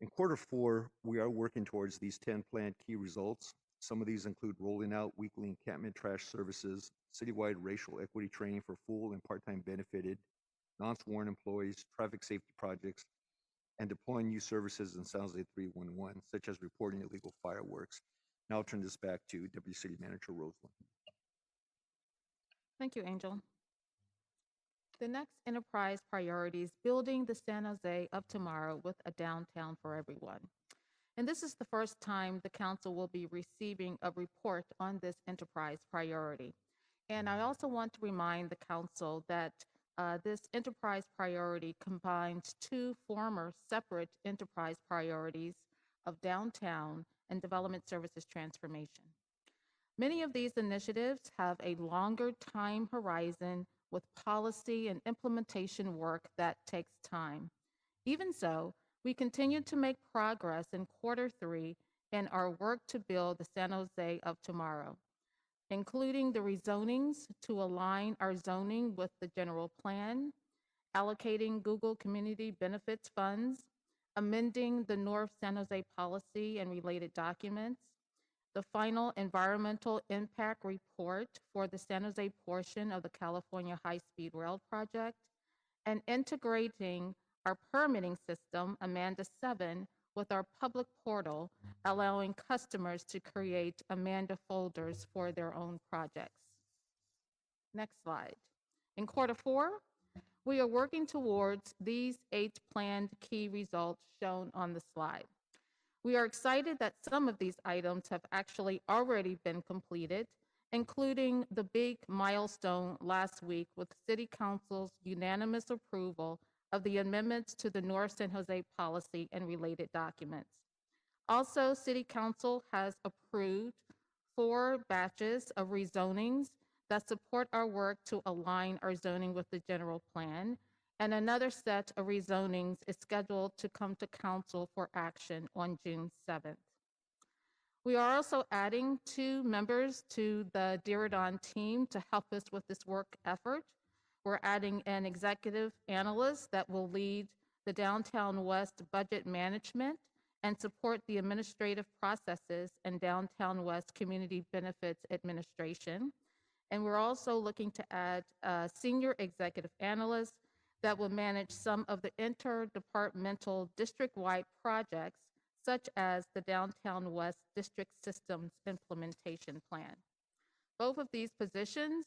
In Q4, we are working towards these 10 planned key results. Some of these include rolling out weekly encampment trash services, citywide racial equity training for full and part-time benefited, non-sworn employees, traffic safety projects, and deploying new services in San Jose 311, such as reporting illegal fireworks. Now I'll turn this back to Deputy City Manager Roseland. Thank you, Angel. The next enterprise priority is building the San Jose of tomorrow with a downtown for everyone. And this is the first time the council will be receiving a report on this enterprise priority. And I also want to remind the council that this enterprise priority combines two former separate enterprise priorities of downtown and development services transformation. Many of these initiatives have a longer time horizon with policy and implementation work that takes time. Even so, we continue to make progress in Q3 in our work to build the San Jose of tomorrow, including the rezonings to align our zoning with the general plan, allocating Google Community Benefits funds, amending the North San Jose policy and related documents, the final environmental impact report for the San Jose portion of the California High-Speed Rail project, and integrating our permitting system, Amanda 7, with our public portal, allowing customers to create Amanda folders for their own projects. Next slide. In Q4, we are working towards these 8 planned key results shown on the slide. We are excited that some of these items have actually already been completed, including the big milestone last week with City Council's unanimous approval of the amendments to the North San Jose policy and related documents. Also, City Council has approved 4 batches of rezonings that support our work to align our zoning with the general plan, and another set of rezonings is scheduled to come to council for action on June 7th. We are also adding 2 members to the Diridon team to help us with this work effort. We're adding an executive analyst that will lead the Downtown West budget management and support the administrative processes and Downtown West community benefits administration. And we're also looking to add a senior executive analyst that will manage some of the interdepartmental district-wide projects, such as the Downtown West District Systems Implementation Plan. Both of these positions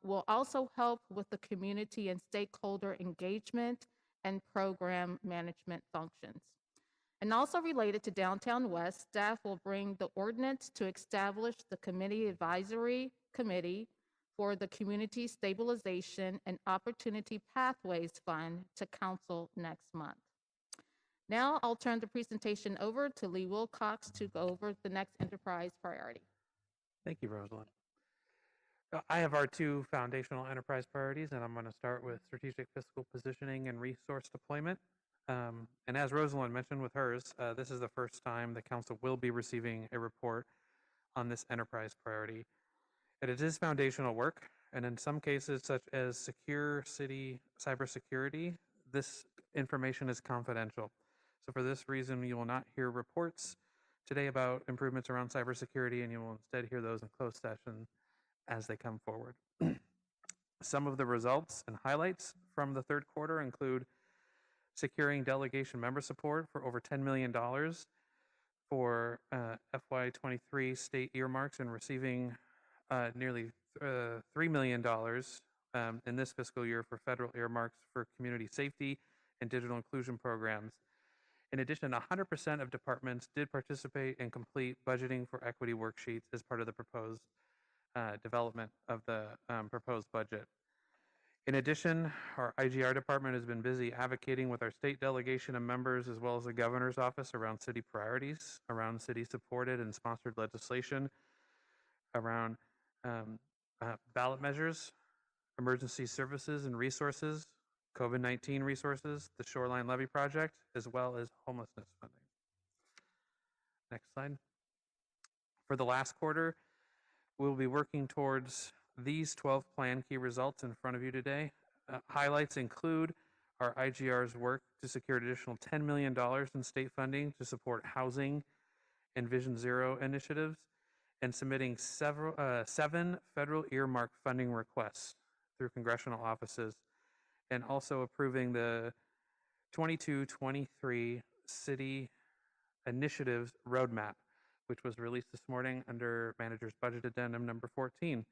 will also help with the community and stakeholder engagement and program management functions. And also related to Downtown West, staff will bring the ordinance to establish the Committee Advisory Committee for the Community Stabilization and Opportunity Pathways Fund to council next month. Now I'll turn the presentation over to Lee Wilcox to go over the next enterprise priority. Thank you, Rosalind. I have our 2 foundational enterprise priorities, and I'm going to start with strategic fiscal positioning and resource deployment. And as Rosalind mentioned with hers, this is the first time the council will be receiving a report on this enterprise priority. And it is foundational work, and in some cases, such as secure city cybersecurity, this information is confidential. So for this reason, you will not hear reports today about improvements around cybersecurity, and you will instead hear those in closed session as they come forward. Some of the results and highlights from the Q3 include securing delegation member support for over $10 million for FY23 state earmarks and receiving nearly $3 million in this fiscal year for federal earmarks for community safety and digital inclusion programs. In addition, 100% of departments did participate and complete budgeting for equity worksheets as part of the proposed development of the proposed budget. In addition, our IGR department has been busy advocating with our state delegation and members, as well as the governor's office, around city priorities, around city-supported and sponsored legislation, around ballot measures, emergency services and resources, COVID-19 resources, the Shoreline Levy Project, as well as homelessness funding. Next slide. For the last quarter, we'll be working towards these 12 plan key results in front of you today. Highlights include our IGR's work to secure an additional $10 million in state funding to support housing and Vision Zero initiatives, and submitting 7 federal earmark funding requests through congressional offices, and also approving the 22-23 city initiatives roadmap, which was released this morning under Manager's Budget Addendum number 14.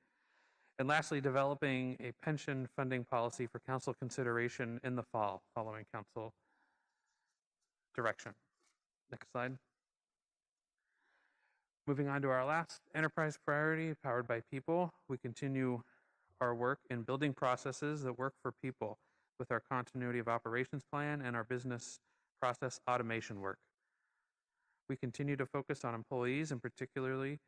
And lastly, developing a pension funding policy for council consideration in the fall following council direction. Next slide. Moving on to our last enterprise priority, powered by people. We continue our work in building processes that work for people with our continuity of operations plan and our business process automation work. We continue to focus on employees, and particularly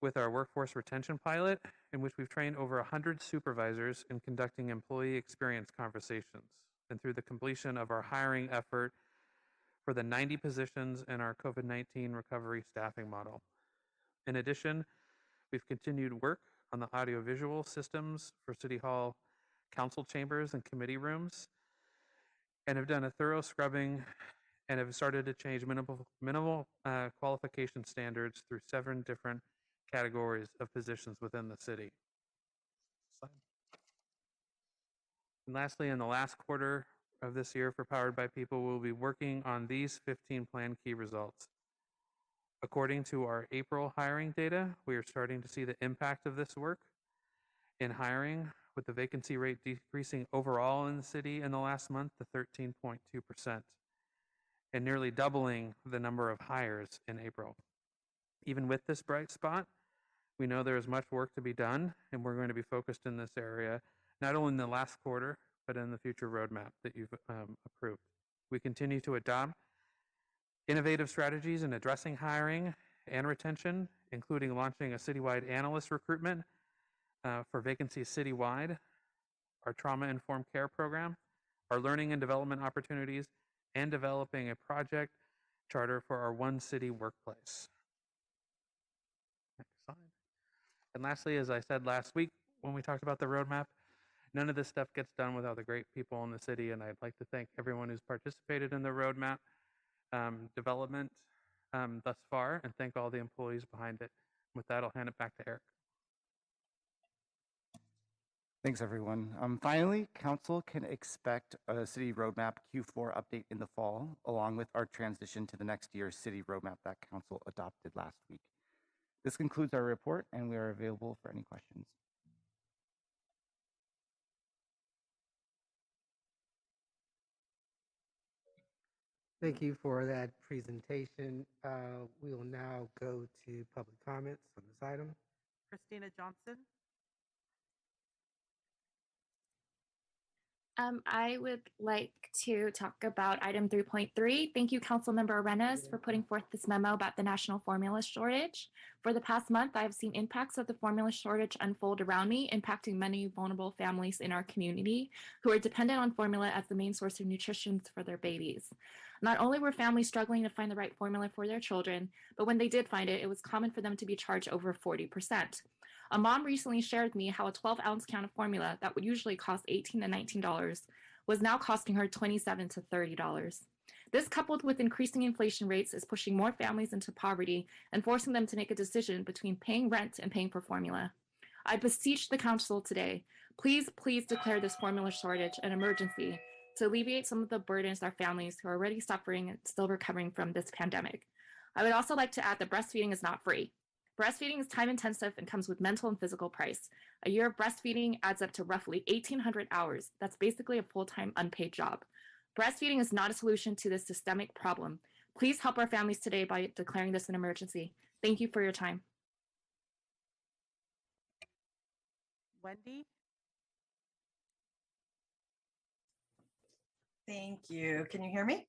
with our workforce retention pilot, in which we've trained over 100 supervisors in conducting employee experience conversations, and through the completion of our hiring effort for the 90 positions in our COVID-19 recovery staffing model. In addition, we've continued work on the audiovisual systems for City Hall council chambers and committee rooms, and have done a thorough scrubbing and have started to change minimal qualification standards through 7 different categories of positions within the city. And lastly, in the last quarter of this year for Powered by People, we'll be working on these 15 plan key results. According to our April hiring data, we are starting to see the impact of this work in hiring, with the vacancy rate decreasing overall in the city in the last month to 13.2%, and nearly doubling the number of hires in April. Even with this bright spot, we know there is much work to be done, and we're going to be focused in this area, not only in the last quarter, but in the future roadmap that you've approved. We continue to adopt innovative strategies in addressing hiring and retention, including launching a citywide analyst recruitment for vacancies citywide, our trauma-informed care program, our learning and development opportunities, and developing a project charter for our One City workplace. Next slide. And lastly, as I said last week when we talked about the roadmap, none of this stuff gets done without the great people in the city, and I'd like to thank everyone who's participated in the roadmap development thus far, and thank all the employees behind it. With that, I'll hand it back to Eric. Thanks, everyone. Finally, council can expect a city roadmap Q4 update in the fall, along with our transition to the next year's city roadmap that council adopted last week. This concludes our report, and we are available for any questions. Thank you for that presentation. We will now go to public comments on this item. Christina Johnson. I would like to talk about item 3.3. Thank you, Councilmember Arenas, for putting forth this memo about the national formula shortage. For the past month, I've seen impacts of the formula shortage unfold around me, impacting many vulnerable families in our community who are dependent on formula as the main source of nutrition for their babies. Not only were families struggling to find the right formula for their children, but when they did find it, it was common for them to be charged over 40%. A mom recently shared with me how a 12-ounce can of formula that would usually cost $18 to $19 was now costing her $27 to $30. This, coupled with increasing inflation rates, is pushing more families into poverty and forcing them to make a decision between paying rent and paying for formula. I beseech the council today, please declare this formula shortage an emergency to alleviate some of the burdens our families who are already suffering and still recovering from this pandemic. I would also like to add that breastfeeding is not free. Breastfeeding is time-intensive and comes with mental and physical price. A year of breastfeeding adds up to roughly 1,800 hours. That's basically a full-time unpaid job. Breastfeeding is not a solution to this systemic problem. Please help our families today by declaring this an emergency. Thank you for your time. Wendy. Thank you. Can you hear me?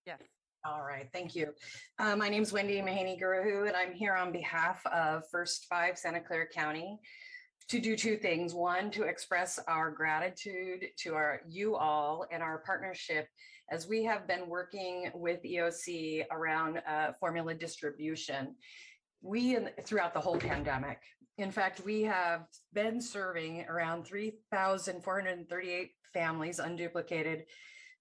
Yes. All right, thank you. My name is Wendy Mahaney Gurahu, and I'm here on behalf of First 5 Santa Clara County. to do two things. One, to express our gratitude to you all and our partnership as we have been working with EOC around formula distribution. Throughout the whole pandemic. In fact, we have been serving around 3,438 families unduplicated,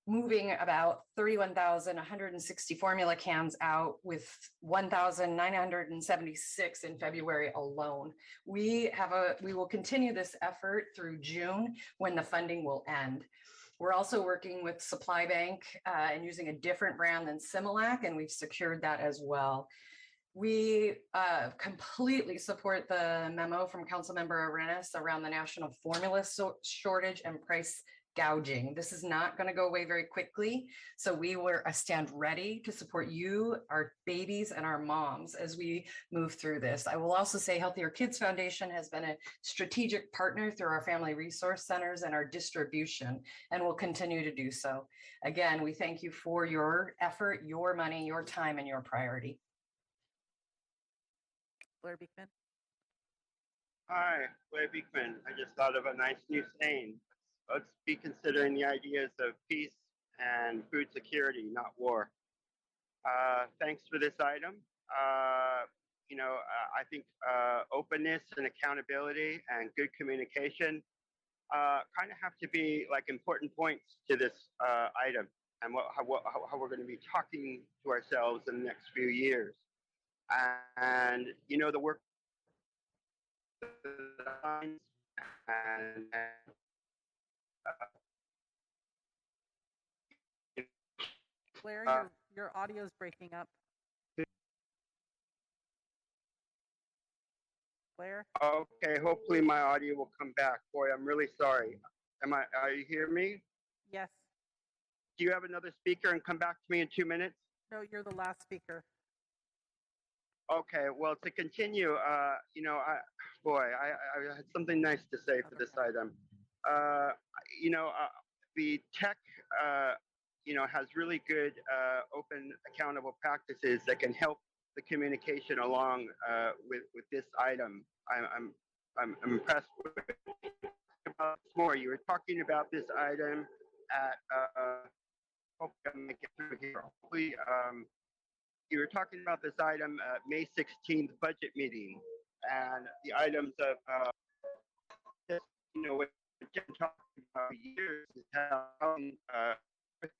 moving about 31,160 formula cans out with 1,976 in February alone. We will continue this effort through June when the funding will end. We're also working with Supply Bank and using a different brand than Similac, and we've secured that as well. We completely support the memo from Councilmember Arenas around the national formula shortage and price gouging. This is not going to go away very quickly. So we stand ready to support you, our babies, and our moms as we move through this. I will also say Healthier Kids Foundation has been a strategic partner through our family resource centers and our distribution, and will continue to do so. Again, we thank you for your effort, your money, your time, and your priority. Blair Beekman. Hi, Blair Beekman. I just thought of a nice new saying. Let's be considering the ideas of peace and food security, not war. Thanks for this item. I think openness and accountability and good communication kind of have to be like important points to this item and how we're going to be talking to ourselves in the next few years. And the work and Blair, your audio is breaking up. Blair? Okay, hopefully my audio will come back. Boy, I'm really sorry. Are you hear me? Yes. Do you have another speaker and come back to me in 2 minutes? No, you're the last speaker. Okay, well, to continue, I had something nice to say for this item. The tech, has really good open, accountable practices that can help the communication along with this item. I'm impressed with more. You were talking about this item at hopefully you were talking about this item May 16th budget meeting, and the items of what we've been talking about for years is how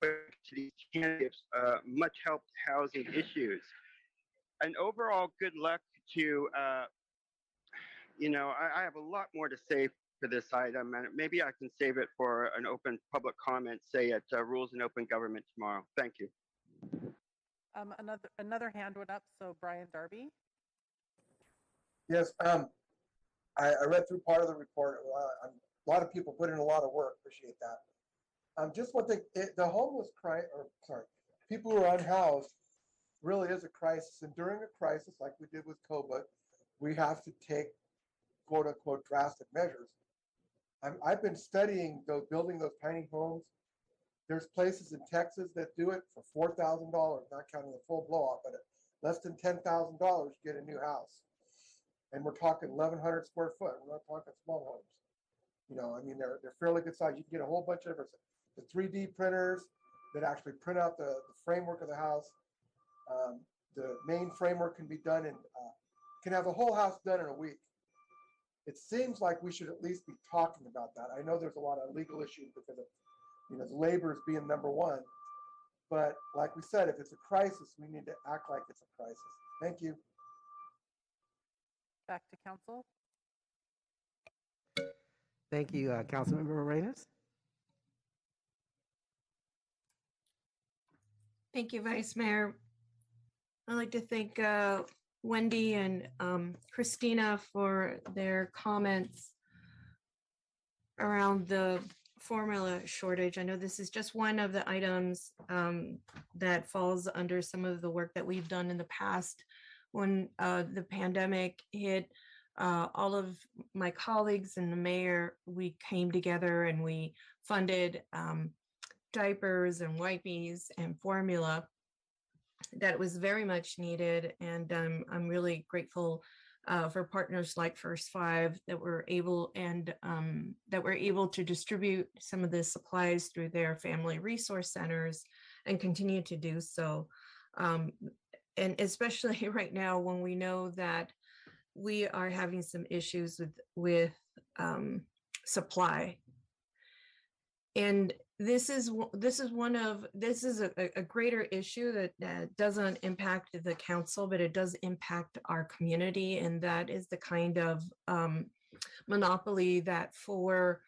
to these candidates much help housing issues. And overall, good luck to I have a lot more to say for this item, and maybe I can save it for an open public comment, say at Rules and Open Government tomorrow. Thank you. Another hand went up, so Brian Darby. Yes, I read through part of the report. A lot of people put in a lot of work. Appreciate that. Just one thing, the homeless people who are unhoused really is a crisis. And during a crisis, like we did with COVID, we have to take quote unquote drastic measures. I've been studying building those tiny homes. There's places in Texas that do it for $4,000, not counting the full blow off, but at less than $10,000, you get a new house. And we're talking 1,100 square foot. We're not talking small homes. They're fairly good size. You can get a whole bunch of the 3D printers that actually print out the framework of the house. The main framework can be done can have the whole house done in a week. It seems like we should at least be talking about that. I know there's a lot of legal issues because of labor is being number one. But like we said, if it's a crisis, we need to act like it's a crisis. Thank you. Back to council. Thank you, Councilmember Arenas. Thank you, Vice Mayor. I'd like to thank Wendy and Christina for their comments around the formula shortage. I know this is just one of the items that falls under some of the work that we've done in the past. When the pandemic hit, all of my colleagues and the mayor, we came together and we funded diapers and wipes and formula that was very much needed. And I'm really grateful for partners like First Five that were able to distribute some of the supplies through their family resource centers and continue to do so. And especially right now when we know that we are having some issues with supply. And this is a greater issue that doesn't impact the council, but it does impact our community, and that is the kind of monopoly that for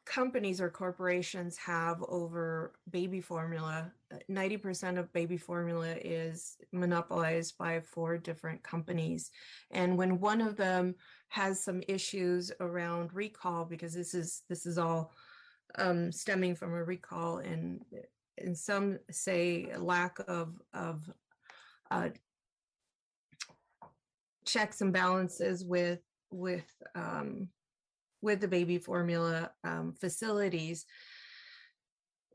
companies or corporations have over baby formula. 90% of baby formula is monopolized by 4 different companies. And when one of them has some issues around recall, because this is all stemming from a recall, and some say a lack of checks and balances with the baby formula facilities,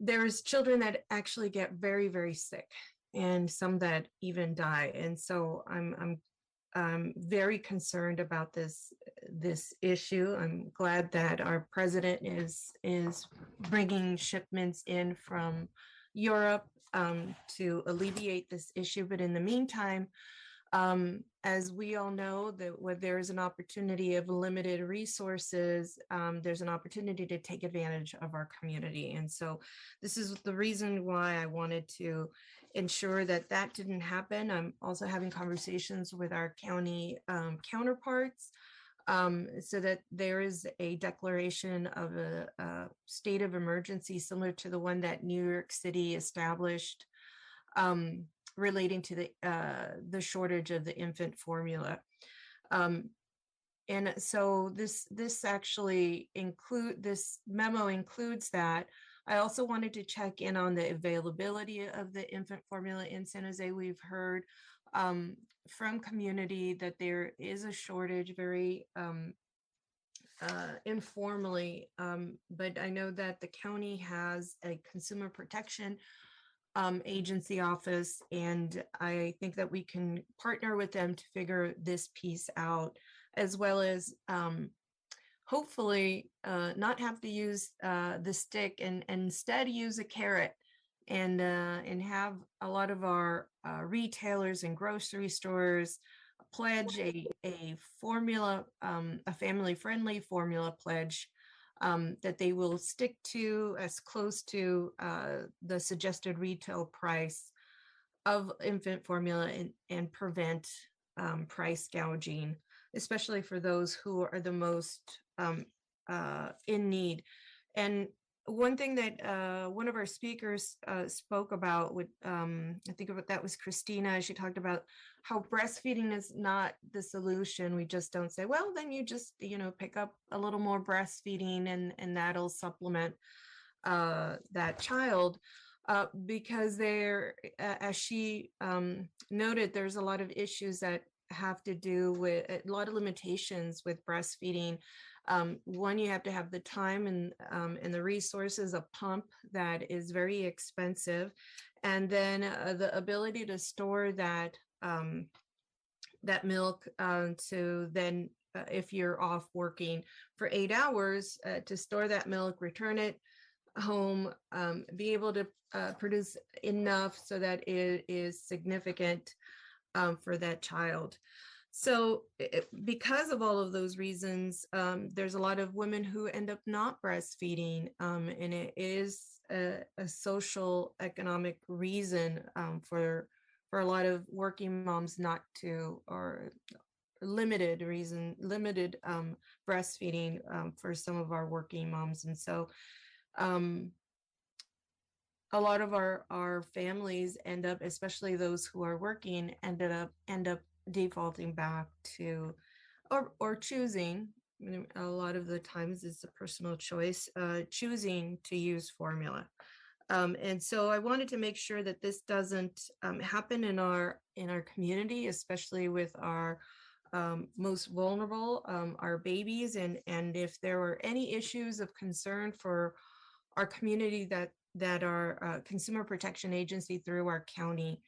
there's children that actually get very, very sick, and some that even die. And so I'm very concerned about this issue. I'm glad that our president is bringing shipments in from Europe to alleviate this issue. But in the meantime, as we all know, that when there is an opportunity of limited resources, there's an opportunity to take advantage of our community. And so this is the reason why I wanted to ensure that that didn't happen. I'm also having conversations with our county counterparts so that there is a declaration of a state of emergency similar to the one that New York City established relating to the shortage of the infant formula. And so this memo includes that. I also wanted to check in on the availability of the infant formula in San Jose. We've heard from community that there is a shortage very informally, but I know that the county has a consumer protection agency office, and I think that we can partner with them to figure this piece out, as well as hopefully not have to use the stick and instead use a carrot, and have a lot of our retailers and grocery stores pledge a formula, a family-friendly formula pledge that they will stick to as close to the suggested retail price of infant formula and prevent price gouging, especially for those who are the most in need. And one thing that one of our speakers spoke about, with I think that was Christina. She talked about how breastfeeding is not the solution. We just don't say, well, then you just pick up a little more breastfeeding and that'll supplement that child, because there, as she noted, there's a lot of issues that have to do with a lot of limitations with breastfeeding. One, you have to have the time and the resources, a pump that is very expensive, and then the ability to store that milk to then, if you're off working for 8 hours, to store that milk, return it home, be able to produce enough so that it is significant for that child. So because of all of those reasons, there's a lot of women who end up not breastfeeding, and it is a social economic reason for a lot of working moms not to, or limited breastfeeding for some of our working moms. And so a lot of our families end up, especially those who are working, end up defaulting back to, or choosing, a lot of the times it's a personal choice, choosing to use formula. And so I wanted to make sure that this doesn't happen in our community, especially with our most vulnerable, our babies. And if there were any issues of concern for our community, that our Consumer Protection Agency through our county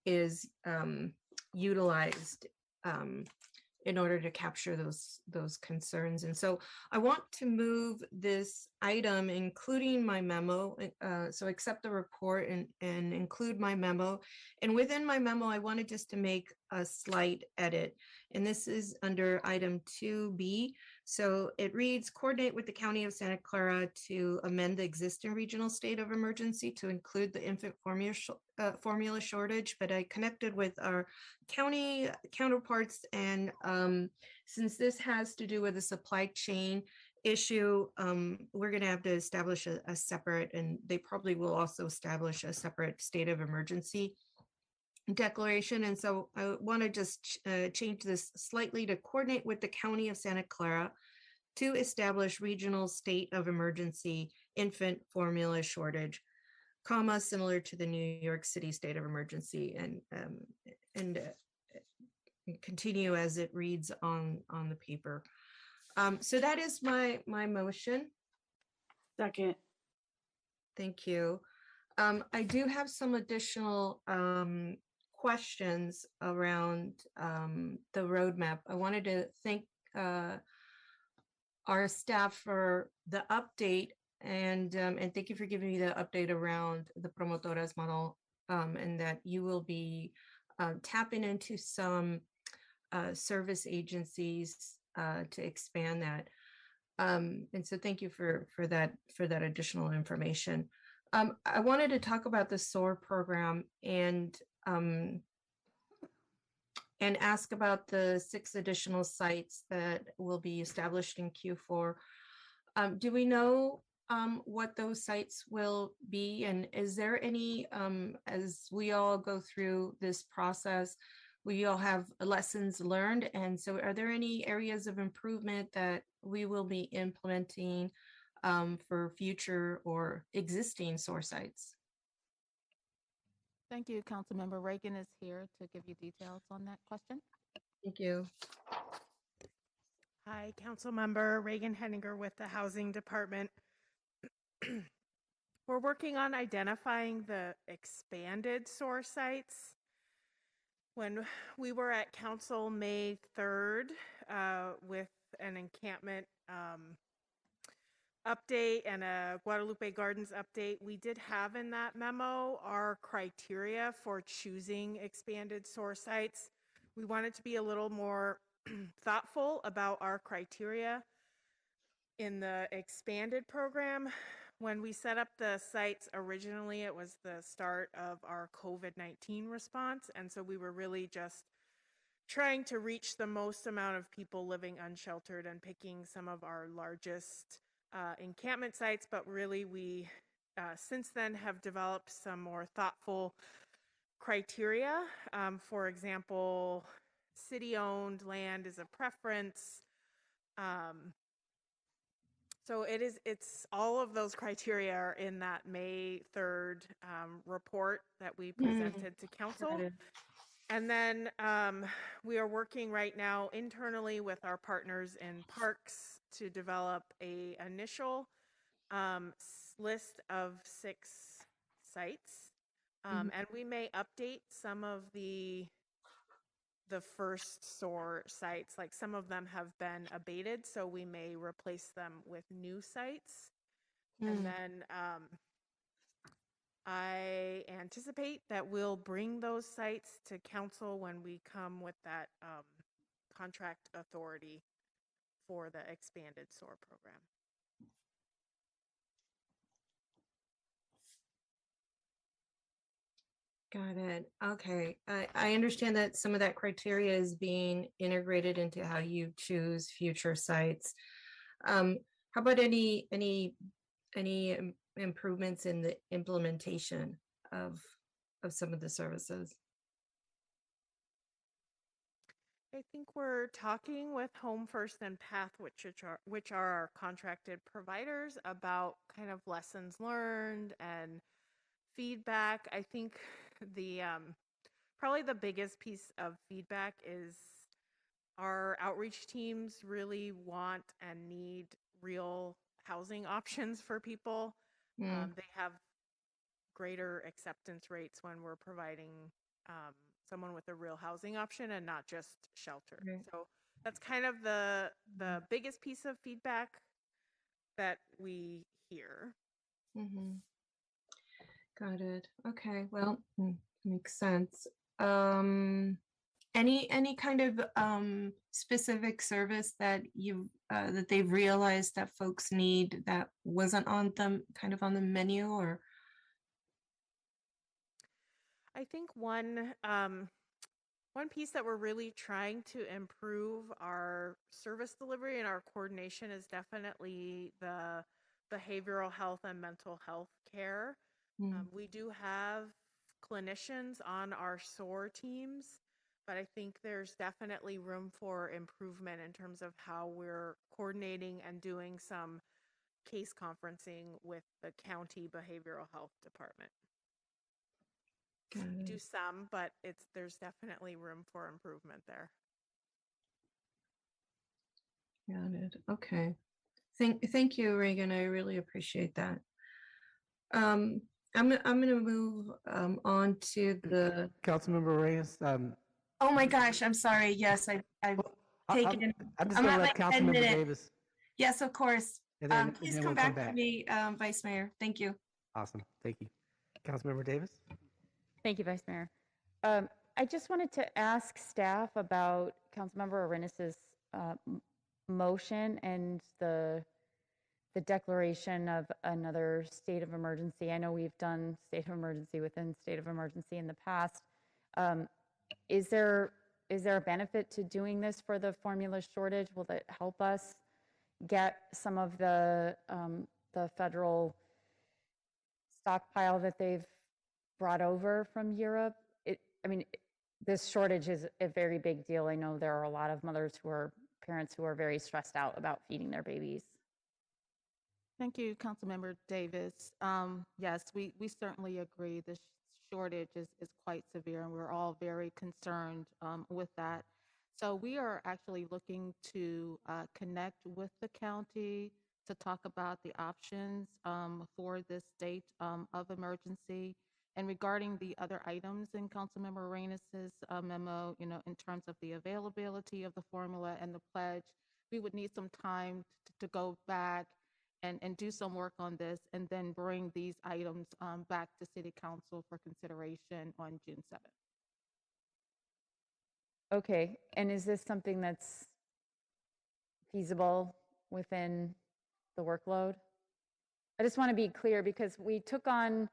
is utilized, in order to capture those concerns. And so I want to move this item, including my memo, so accept the report and include my memo. And within my memo, I wanted just to make a slight edit. And this is under item 2B. So it reads, coordinate with the County of Santa Clara to amend the existing regional state of emergency to include the infant formula shortage. But I connected with our county counterparts, and since this has to do with a supply chain issue, we're going to have to establish a separate, and they probably will also establish a separate state of emergency declaration. And so I want to just change this slightly to coordinate with the County of Santa Clara to establish regional state of emergency infant formula shortage, comma, similar to the New York City state of emergency, and continue as it reads on the paper. So that is my motion. Second. Thank you. I do have some additional questions around the roadmap. I wanted to thank our staff for the update, and thank you for giving me the update around the Promotoras model, and that you will be tapping into some service agencies to expand that. And so thank you for that additional information. I wanted to talk about the SOAR program and ask about the 6 additional sites that will be established in Q4. Do we know what those sites will be? And is there any, as we all go through this process, we all have lessons learned? And so are there any areas of improvement that we will be implementing for future or existing SOAR sites? Thank you. Councilmember Reagan is here to give you details on that question. Thank you. Hi, Councilmember Reagan Henninger with the Housing Department. We're working on identifying the expanded SOAR sites. When we were at Council May 3rd with an encampment update and a Guadalupe Gardens update, we did have in that memo our criteria for choosing expanded SOAR sites. We wanted to be a little more thoughtful about our criteria in the expanded program. When we set up the sites originally, it was the start of our COVID-19 response, and so we were really just trying to reach the most amount of people living unsheltered and picking some of our largest encampment sites. But really, we since then have developed some more thoughtful criteria. For example, city-owned land is a preference. So it's all of those criteria are in that May 3rd report that we presented to council. And then we are working right now internally with our partners in parks to develop a initial list of 6 sites. And we may update some of the first SOAR sites, like some of them have been abated, so we may replace them with new sites. And then I anticipate that we'll bring those sites to council when we come with that contract authority for the expanded SOAR program. Got it. Okay. I understand that some of that criteria is being integrated into how you choose future sites. How about any improvements in the implementation of some of the services? I think we're talking with Home First and Path, which are our contracted providers, about kind of lessons learned and feedback. I think the probably the biggest piece of feedback is our outreach teams really want and need real housing options for people. They have greater acceptance rates when we're providing someone with a real housing option and not just shelter. Right. So that's kind of the biggest piece of feedback that we hear. Mm-hmm. Got it. Okay. Well, makes sense. Any kind of specific service that you that they've realized that folks need that wasn't on them kind of on the menu, or I think one piece that we're really trying to improve our service delivery and our coordination is definitely the behavioral health and mental health care. We do have clinicians on our SOAR teams, but I think there's definitely room for improvement in terms of how we're coordinating and doing some case conferencing with the county behavioral health department. We do some, but there's definitely room for improvement there. got it. Okay. Thank you, Reagan. I really appreciate that. I'm gonna move on to the. Councilmember Reyes. Oh my gosh, I'm sorry. Yes, I've taken. I'm just going to let at my 10 Councilmember minute. Davis. Yes, of course. And then, Please and then come we'll back to me, Vice Mayor. Thank you. Awesome. Thank you. Councilmember Davis. Thank you, Vice Mayor. I just wanted to ask staff about Councilmember Arenas' motion and the declaration of another state of emergency. I know we've done state of emergency within state of emergency in the past. Is there a benefit to doing this for the formula shortage? Will it help us get some of the federal stockpile that they've brought over from Europe? This shortage is a very big deal. I know there are a lot of parents who are very stressed out about feeding their babies. Thank you, Councilmember Davis. Yes, we certainly agree. The shortage is quite severe, and we're all very concerned with that. So we are actually looking to connect with the county to talk about the options for this state of emergency. And regarding the other items in Councilmember Arenas' memo, in terms of the availability of the formula and the pledge, we would need some time to go back and do some work on this, and then bring these items back to City Council for consideration on June 7th. Okay, and is this something that's feasible within the workload? I just want to be clear because we took on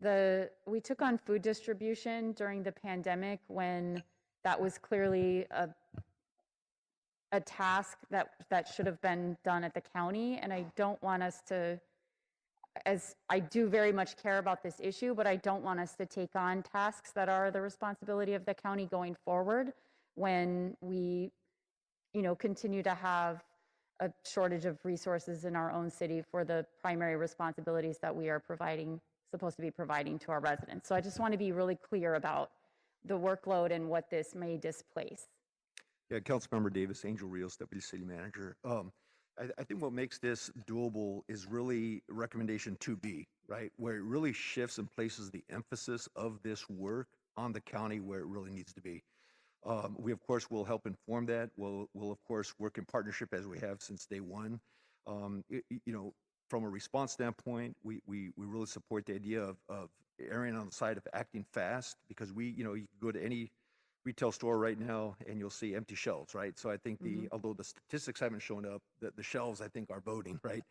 food distribution during the pandemic when that was clearly a task that should have been done at the county. And I don't want us to, as I do very much care about this issue, but I don't want us to take on tasks that are the responsibility of the county going forward when we, continue to have a shortage of resources in our own city for the primary responsibilities that we are supposed to be providing to our residents. So I just want to be really clear about the workload and what this may displace. Yeah, Councilmember Davis, Angel Rios, Deputy City Manager. I think what makes this doable is really recommendation 2B, right? Where it really shifts and places the emphasis of this work on the county where it really needs to be. We, of course, will help inform that. We'll of course, work in partnership as we have since day one. From a response standpoint, we really support the idea of erring on the side of acting fast because you can go to any retail store right now and you'll see empty shelves, right? So I think although the statistics haven't shown up, the shelves I think are voting, right?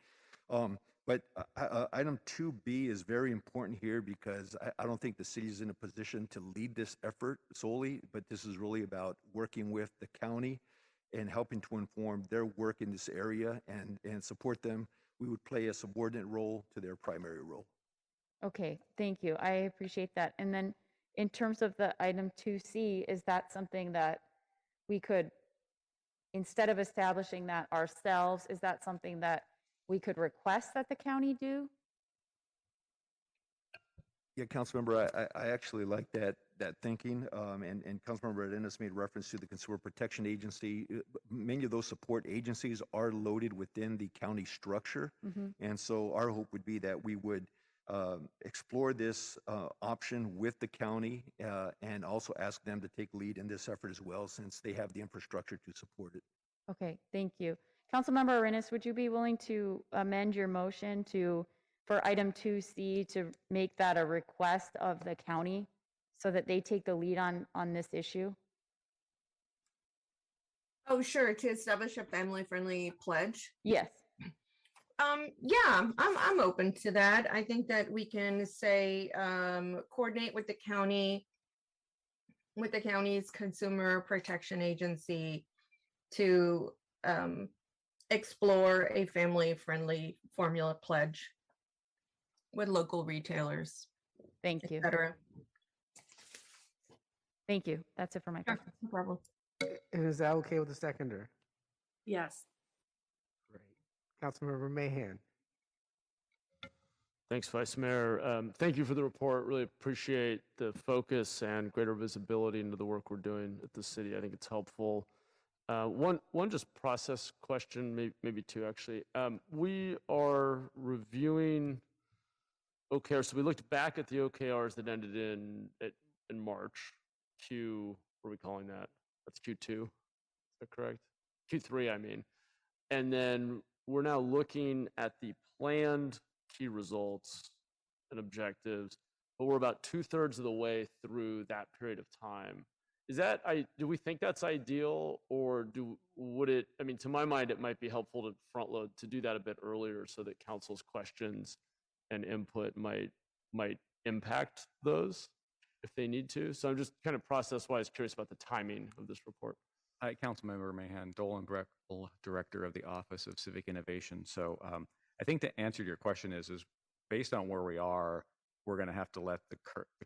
But item 2B is very important here because I don't think the city is in a position to lead this effort solely, but this is really about working with the county and helping to inform their work in this area and support them. We would play a subordinate role to their primary role. Okay, thank you. I appreciate that. And then in terms of the item 2C, is that something that we could, instead of establishing that ourselves, is that something that we could request that the county do? Yeah, Councilmember, I actually like that thinking, and Councilmember Arenas made reference to the Consumer Protection Agency. Many of those support agencies are loaded within the county structure, and so our hope would be that we would explore this option with the county and also ask them to take lead in this effort as well, since they have the infrastructure to support it. Okay, thank you. Councilmember Arenas, would you be willing to amend your motion for item 2C to make that a request of the county so that they take the lead on this issue? Oh, sure, to establish a family-friendly pledge. Yes. Yeah, I'm open to that. I think that we can say, coordinate with the county, with the county's consumer protection agency to explore a family-friendly formula pledge with local retailers. Thank you. Etc. Thank you. That's it for my question. No problem. And is that okay with the seconder? Yes. Great. Councilmember Mahan. Thanks, Vice Mayor. Thank you for the report. Really appreciate the focus and greater visibility into the work we're doing at the city. I think it's helpful. One just process question, maybe two actually. We are reviewing OKRs. So we looked back at the OKRs that ended in March. What are we calling that? That's Q2. Is that correct? Q3, I mean. And then we're now looking at the planned key results and objectives, but we're about 2/3 of the way through that period of time. Do we think that's ideal, or I mean, to my mind, it might be helpful to front load to do that a bit earlier so that council's questions and input might impact those if they need to. So I'm just kind of process-wise curious about the timing of this report. Hi, Councilmember Mahan, Dolan Breckle, Director of the Office of Civic Innovation. So I think the answer to your question is based on where we are, we're going to have to let the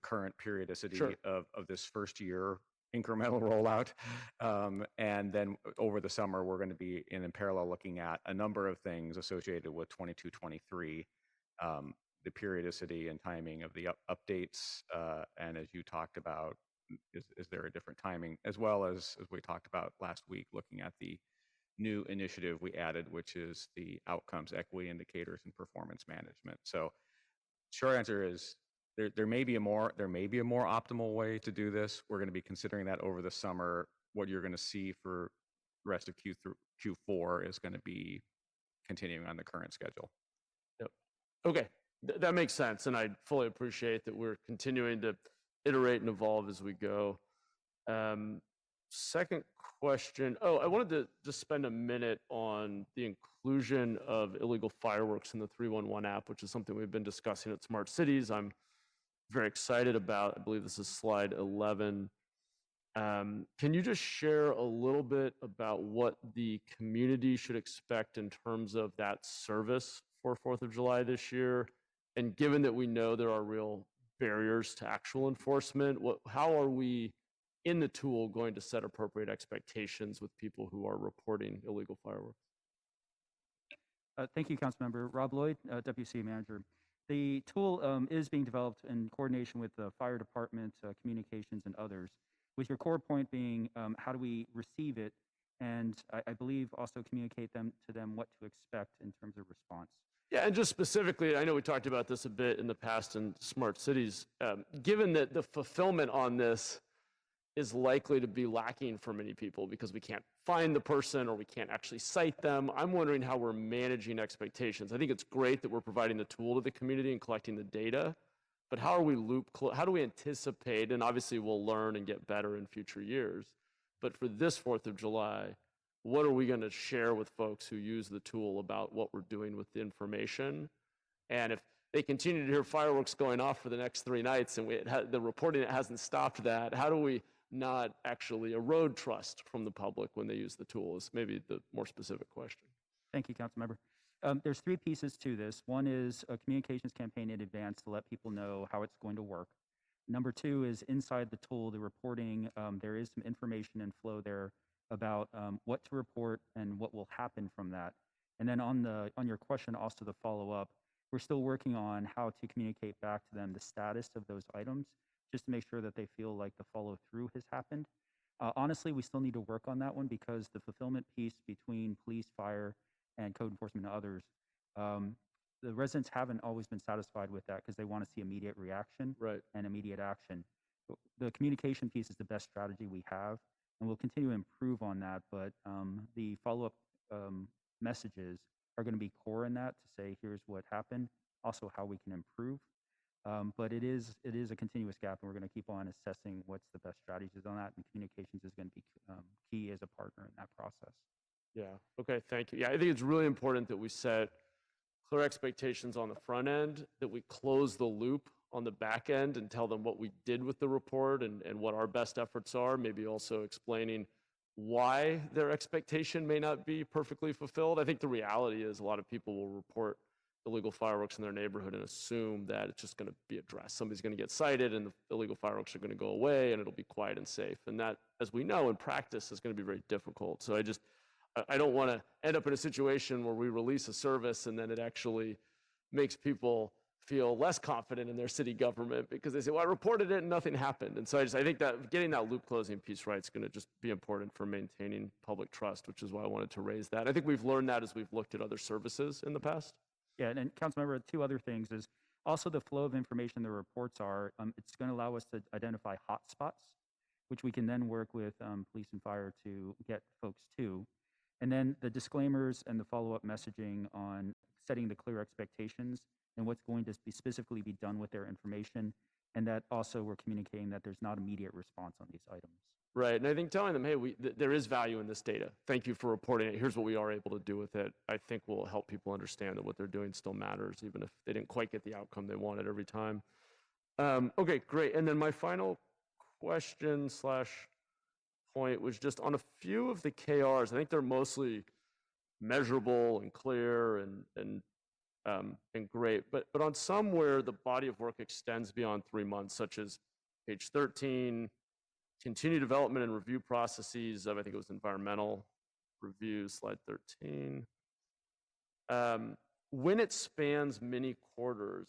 current periodicity of this first year incremental rollout. And then over the summer, we're going to be in parallel looking at a number of things associated with 22-23, the periodicity and timing of the updates. And as you talked about, is there a different timing, as well as we talked about last week, looking at the new initiative we added, which is the outcomes, equity indicators, and performance management. So short answer is there may be a more optimal way to do this. We're going to be considering that over the summer. What you're going to see for the rest of Q4 is going to be continuing on the current schedule. Yep. Okay, that makes sense, and I fully appreciate that we're continuing to iterate and evolve as we go. Second question. I wanted to just spend a minute on the inclusion of illegal fireworks in the 311 app, which is something we've been discussing at Smart Cities. I'm very excited about. I believe this is slide 11. Can you just share a little bit about what the community should expect in terms of that service for 4th of July this year? And given that we know there are real barriers to actual enforcement, how are we in the tool going to set appropriate expectations with people who are reporting illegal fireworks? Thank you, Councilmember. Rob Lloyd, Deputy City Manager. The tool is being developed in coordination with the fire department, communications, and others, with your core point being how do we receive it, and I believe also communicate to them what to expect in terms of response. Yeah, and just specifically, I know we talked about this a bit in the past in Smart Cities. Given that the fulfillment on this is likely to be lacking for many people because we can't find the person or we can't actually cite them, I'm wondering how we're managing expectations. I think it's great that we're providing the tool to the community and collecting the data, but how do we anticipate, and obviously we'll learn and get better in future years, but for this 4th of July, what are we going to share with folks who use the tool about what we're doing with the information? And if they continue to hear fireworks going off for the next 3 nights and the reporting it hasn't stopped that, how do we not actually erode trust from the public when they use the tool is maybe the more specific question. Thank you, Councilmember. There's 3 pieces to this. One is a communications campaign in advance to let people know how it's going to work. Number 2 is inside the tool, the reporting. There is some information and flow there about what to report and what will happen from that. And then on your question, also the follow-up, we're still working on how to communicate back to them the status of those items, just to make sure that they feel like the follow-through has happened. Honestly, we still need to work on that one because the fulfillment piece between police, fire, and code enforcement and others the residents haven't always been satisfied with that because they want to see immediate reaction and immediate action. The communication piece is the best strategy we have, and we'll continue to improve on that. But the follow-up messages are going to be core in that to say, here's what happened, also how we can improve. But it is a continuous gap, and we're going to keep on assessing what's the best strategies on that, and communications is going to be key as a partner in that process. Yeah. Okay. Thank you. Yeah, I think it's really important that we set clear expectations on the front end, that we close the loop on the back end and tell them what we did with the report and what our best efforts are, maybe also explaining why their expectation may not be perfectly fulfilled. I think the reality is a lot of people will report illegal fireworks in their neighborhood and assume that it's just going to be addressed. Somebody's going to get cited and the illegal fireworks are going to go away and it'll be quiet and safe. And that, as we know, in practice is going to be very difficult. So I don't want to end up in a situation where we release a service and then it actually makes people feel less confident in their city government because they say, well, I reported it and nothing happened. And so I think that getting that loop closing piece right is going to just be important for maintaining public trust, which is why I wanted to raise that. I think we've learned that as we've looked at other services in the past. Yeah, and Councilmember, two other things is also the flow of information the reports are, it's going to allow us to identify hotspots, which we can then work with police and fire to get folks to. And then the disclaimers and the follow-up messaging on setting the clear expectations and what's going to be specifically be done with their information. And that also we're communicating that there's not immediate response on these items. Right, and I think telling them, hey, there is value in this data. Thank you for reporting it. Here's what we are able to do with it. I think will help people understand that what they're doing still matters, even if they didn't quite get the outcome they wanted every time. Okay, great. And then my final question / point was just on a few of the KRs. I think they're mostly measurable and clear and great, but on some where the body of work extends beyond 3 months, such as page 13, continue development and review processes of, I think it was environmental review, slide 13. When it spans many quarters,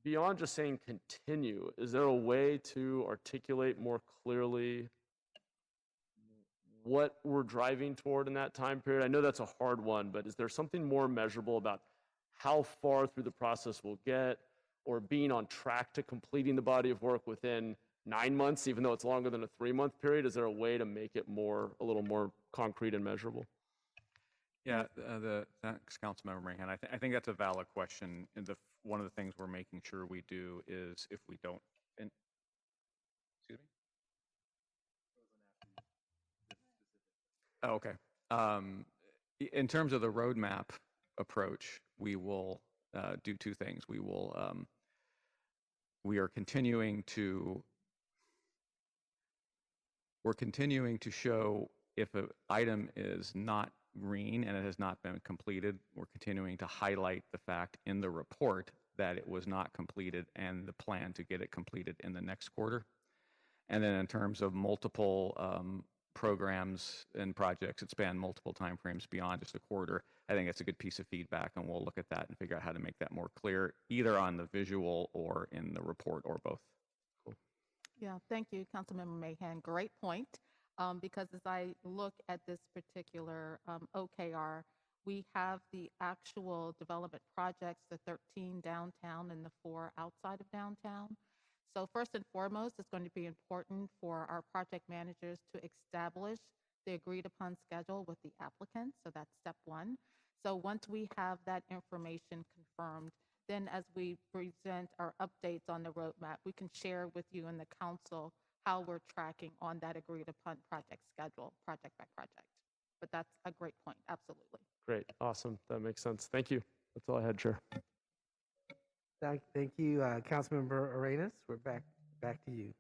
beyond just saying continue, is there a way to articulate more clearly what we're driving toward in that time period? I know that's a hard one, but is there something more measurable about how far through the process we'll get, or being on track to completing the body of work within 9 months, even though it's longer than a 3-month period? Is there a way to make it a little more concrete and measurable? Yeah, thanks, Councilmember Mahan. I think that's a valid question. And one of the things we're making sure we do is if we don't, excuse me? Oh, okay. In terms of the roadmap approach, we will do two things. We are continuing to show if an item is not green and it has not been completed. We're continuing to highlight the fact in the report that it was not completed and the plan to get it completed in the next quarter. And then in terms of multiple programs and projects that span multiple timeframes beyond just a quarter, I think it's a good piece of feedback, and we'll look at that and figure out how to make that more clear, either on the visual or in the report, or both. Cool. Yeah, thank you, Councilmember Mahan. Great point. Because as I look at this particular OKR, we have the actual development projects, the 13 downtown and the 4 outside of downtown. So first and foremost, it's going to be important for our project managers to establish the agreed upon schedule with the applicant. So that's step 1. So once we have that information confirmed, then as we present our updates on the roadmap, we can share with you and the council how we're tracking on that agreed upon project schedule, project by project. But that's a great point, absolutely. Great, awesome, that makes sense. Thank you. That's all I had, Chair. Thank you, Councilmember Arenas. We're back to you.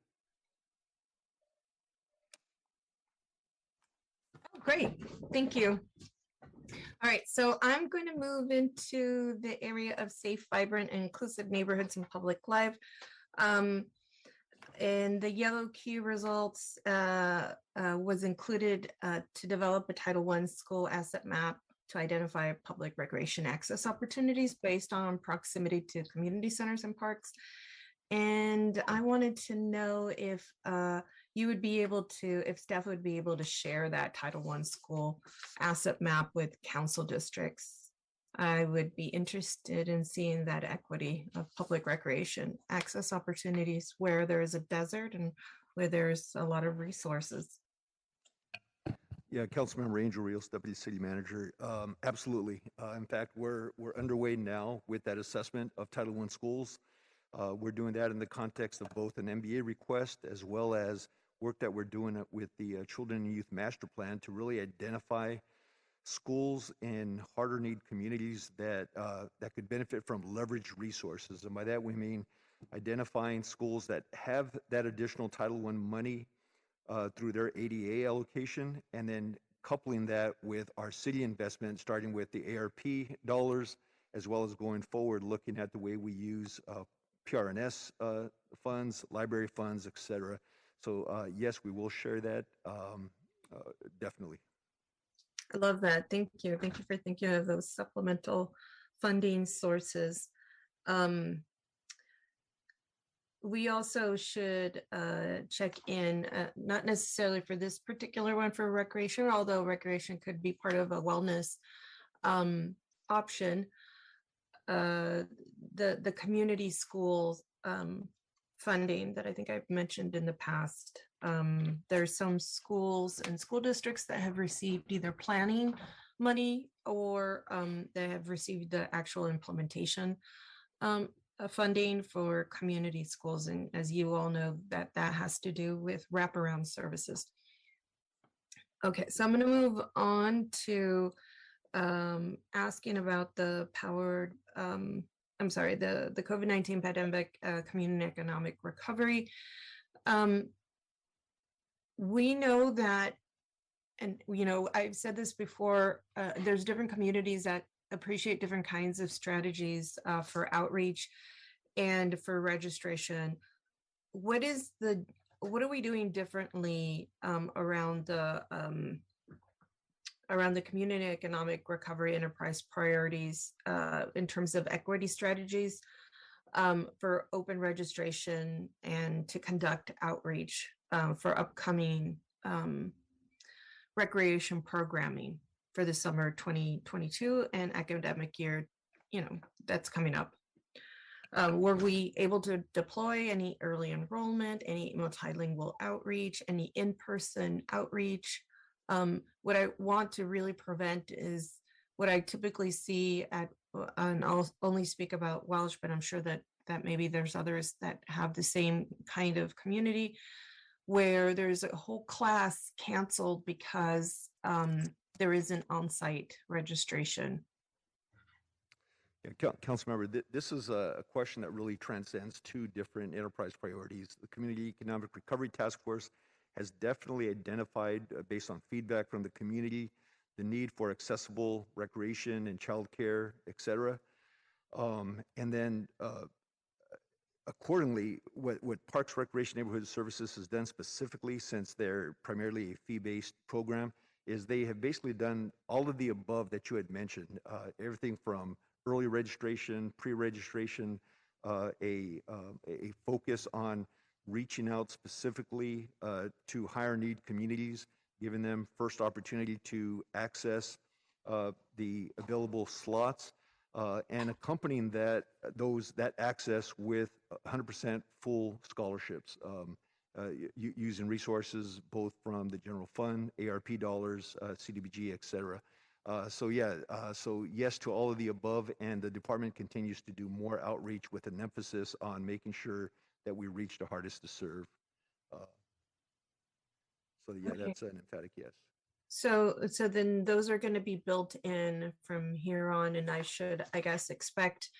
Oh, great, thank you. All right, so I'm going to move into the area of safe, vibrant, and inclusive neighborhoods and public life. And the yellow key results was included to develop a Title I school asset map to identify public recreation access opportunities based on proximity to community centers and parks. And I wanted to know if you would be able to, if staff would be able to share that Title I school asset map with council districts I would be interested in seeing that equity of public recreation access opportunities where there is a desert and where there's a lot of resources. Yeah, Councilmember Angel Rios, Deputy City Manager. Absolutely. In fact, we're underway now with that assessment of Title I schools. We're doing that in the context of both an MBA request as well as work that we're doing with the Children and Youth Master Plan to really identify schools in harder need communities that could benefit from leveraged resources. And by that we mean identifying schools that have that additional Title I money through their ADA allocation, and then coupling that with our city investment, starting with the ARP dollars, as well as going forward, looking at the way we use PRNS funds, library funds, et cetera. So yes, we will share that, definitely. I love that. Thank you. Thank you for thinking of those supplemental funding sources. We also should check in, not necessarily for this particular one for recreation, although recreation could be part of a wellness option. The community schools funding that I think I've mentioned in the past. There's some schools and school districts that have received either planning money or they have received the actual implementation funding for community schools. And as you all know, that has to do with wraparound services. Okay, so I'm going to move on to asking about the the COVID-19 pandemic community economic recovery. We know that, and I've said this before, there's different communities that appreciate different kinds of strategies for outreach and for registration. What are we doing differently around the community economic recovery enterprise priorities in terms of equity strategies for open registration and to conduct outreach for upcoming recreation programming for the summer 2022 and academic year, that's coming up. Were we able to deploy any early enrollment, any multilingual outreach, any in-person outreach? What I want to really prevent is what I typically see and I'll only speak about Welsh, but I'm sure that maybe there's others that have the same kind of community where there's a whole class canceled because there isn't on-site registration. Yeah, Councilmember, this is a question that really transcends two different enterprise priorities. The Community Economic Recovery Task Force has definitely identified, based on feedback from the community, the need for accessible recreation and childcare, et cetera. And then accordingly, what Parks, Recreation, Neighborhood Services has done specifically, since they're primarily a fee-based program, is they have basically done all of the above that you had mentioned, everything from early registration, pre-registration, a focus on reaching out specifically to higher need communities, giving them first opportunity to access the available slots, and accompanying that access with 100% full scholarships, using resources both from the general fund, ARP dollars, CDBG, et cetera. So yes to all of the above, and the department continues to do more outreach with an emphasis on making sure that we reach the hardest to serve. So yeah, Okay. that's an emphatic yes. So then those are going to be built in from here on, and I should, I guess, expect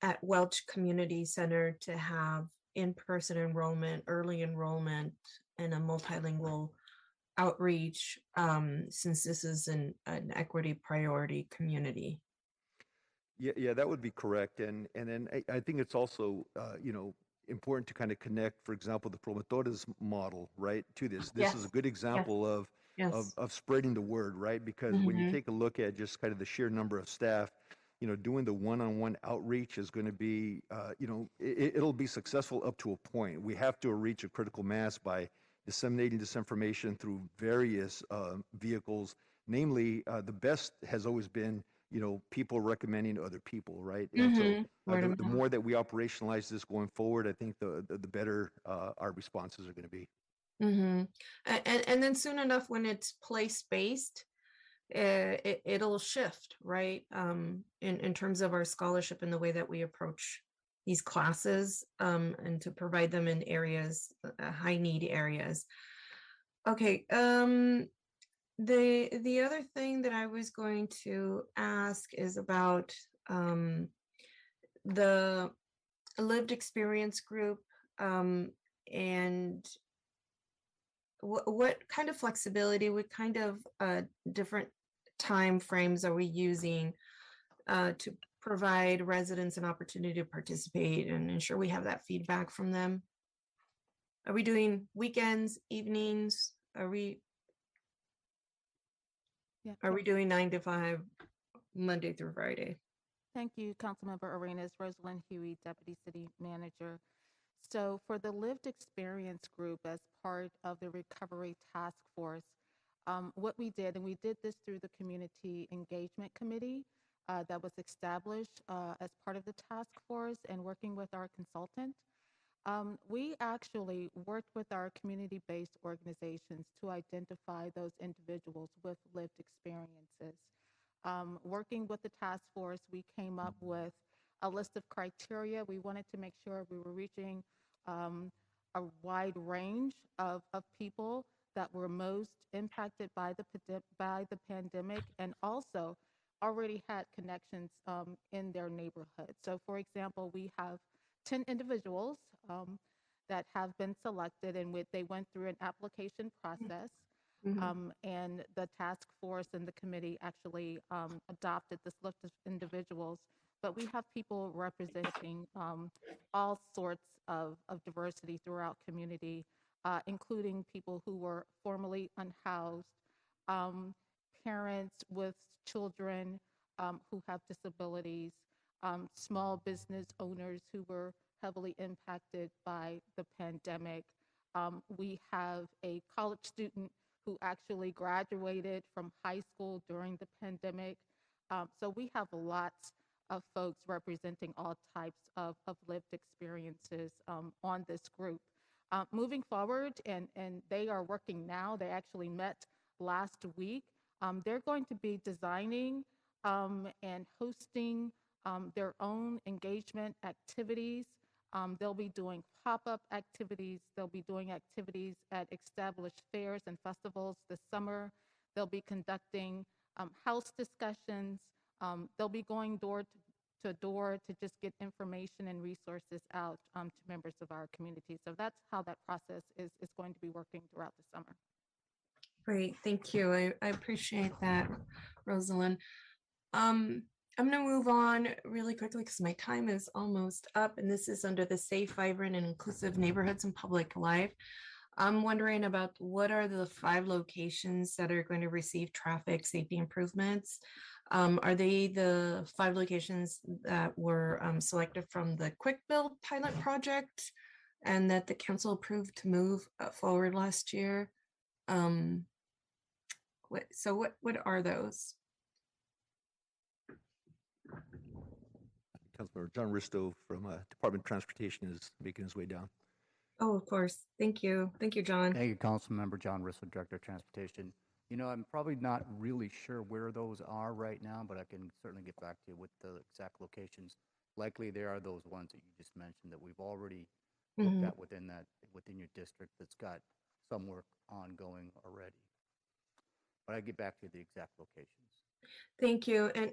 at Welch Community Center to have in-person enrollment, early enrollment, and a multilingual outreach, since this is an equity priority community. Yeah, that would be correct. And then I think it's also, important to kind of connect, for example, the Promotores model, right, to this. This is a good example of spreading the word, right? Because when you take a look at just kind of the sheer number of staff, doing the one-on-one outreach is going to be, it'll be successful up to a point. We have to reach a critical mass by disseminating this information through various vehicles. Namely, the best has always been, people recommending to other people, right? And so Word of the mouth. more that we operationalize this going forward, I think the better our responses are going to be. Mm-hmm. And then soon enough, when it's place-based, it'll shift, right? In terms of our scholarship and the way that we approach these classes, and to provide them in areas, high need areas. Okay. The other thing that I was going to ask is about the lived experience group, and what kind of flexibility, what kind of different time frames are we using to provide residents an opportunity to participate and ensure we have that feedback from them? Are we doing weekends, evenings? Are we doing 9 to 5, Monday through Friday? Thank you, Councilmember Arenas. Rosalind Huey, Deputy City Manager. So for the lived experience group as part of the recovery task force, what we did, and we did this through the community engagement committee that was established as part of the task force and working with our consultant. We actually worked with our community-based organizations to identify those individuals with lived experiences. Working with the task force, we came up with a list of criteria. We wanted to make sure we were reaching a wide range of people that were most impacted by the pandemic, and also already had connections in their neighborhood. So for example, we have 10 individuals that have been selected, and they went through an application process. And the task force and the committee actually adopted this list of individuals. But we have people representing all sorts of diversity throughout community, including people who were formerly unhoused, parents with children who have disabilities, small business owners who were heavily impacted by the pandemic. We have a college student who actually graduated from high school during the pandemic. So we have lots of folks representing all types of lived experiences on this group. Moving forward, and they are working now, they actually met last week. They're going to be designing and hosting their own engagement activities. They'll be doing pop-up activities. They'll be doing activities at established fairs and festivals this summer. They'll be conducting house discussions. They'll be going door to door to just get information and resources out to members of our community. So that's how that process is going to be working throughout the summer. Great, thank you. I appreciate that, Rosalind. I'm going to move on really quickly because my time is almost up, and this is under the Safe, Vibrant, and Inclusive Neighborhoods and Public Life. I'm wondering about what are the 5 locations that are going to receive traffic safety improvements? Are they the 5 locations that were selected from the Quick Build pilot project and that the council approved to move forward last year? What are those? Councilmember John Risto from Department of Transportation is making his way down. Oh, of course. Thank you. Thank you, John. Thank you, Councilmember John Risso, Director of Transportation. I'm probably not really sure where those are right now, but I can certainly get back to you with the exact locations. Likely there are those ones that you just mentioned that we've already looked at within your district that's got some work ongoing already. But I'll get back to you the exact locations. Thank you. And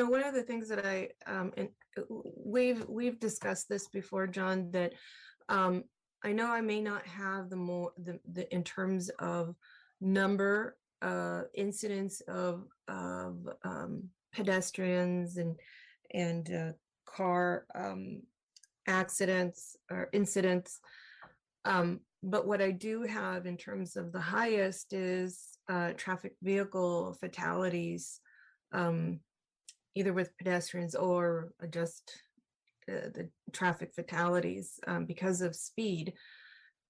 one of the things that and we've discussed this before, John, that I know I may not have the in terms of number incidents of pedestrians and car accidents or incidents. But what I do have in terms of the highest is traffic vehicle fatalities, either with pedestrians or just the traffic fatalities because of speed.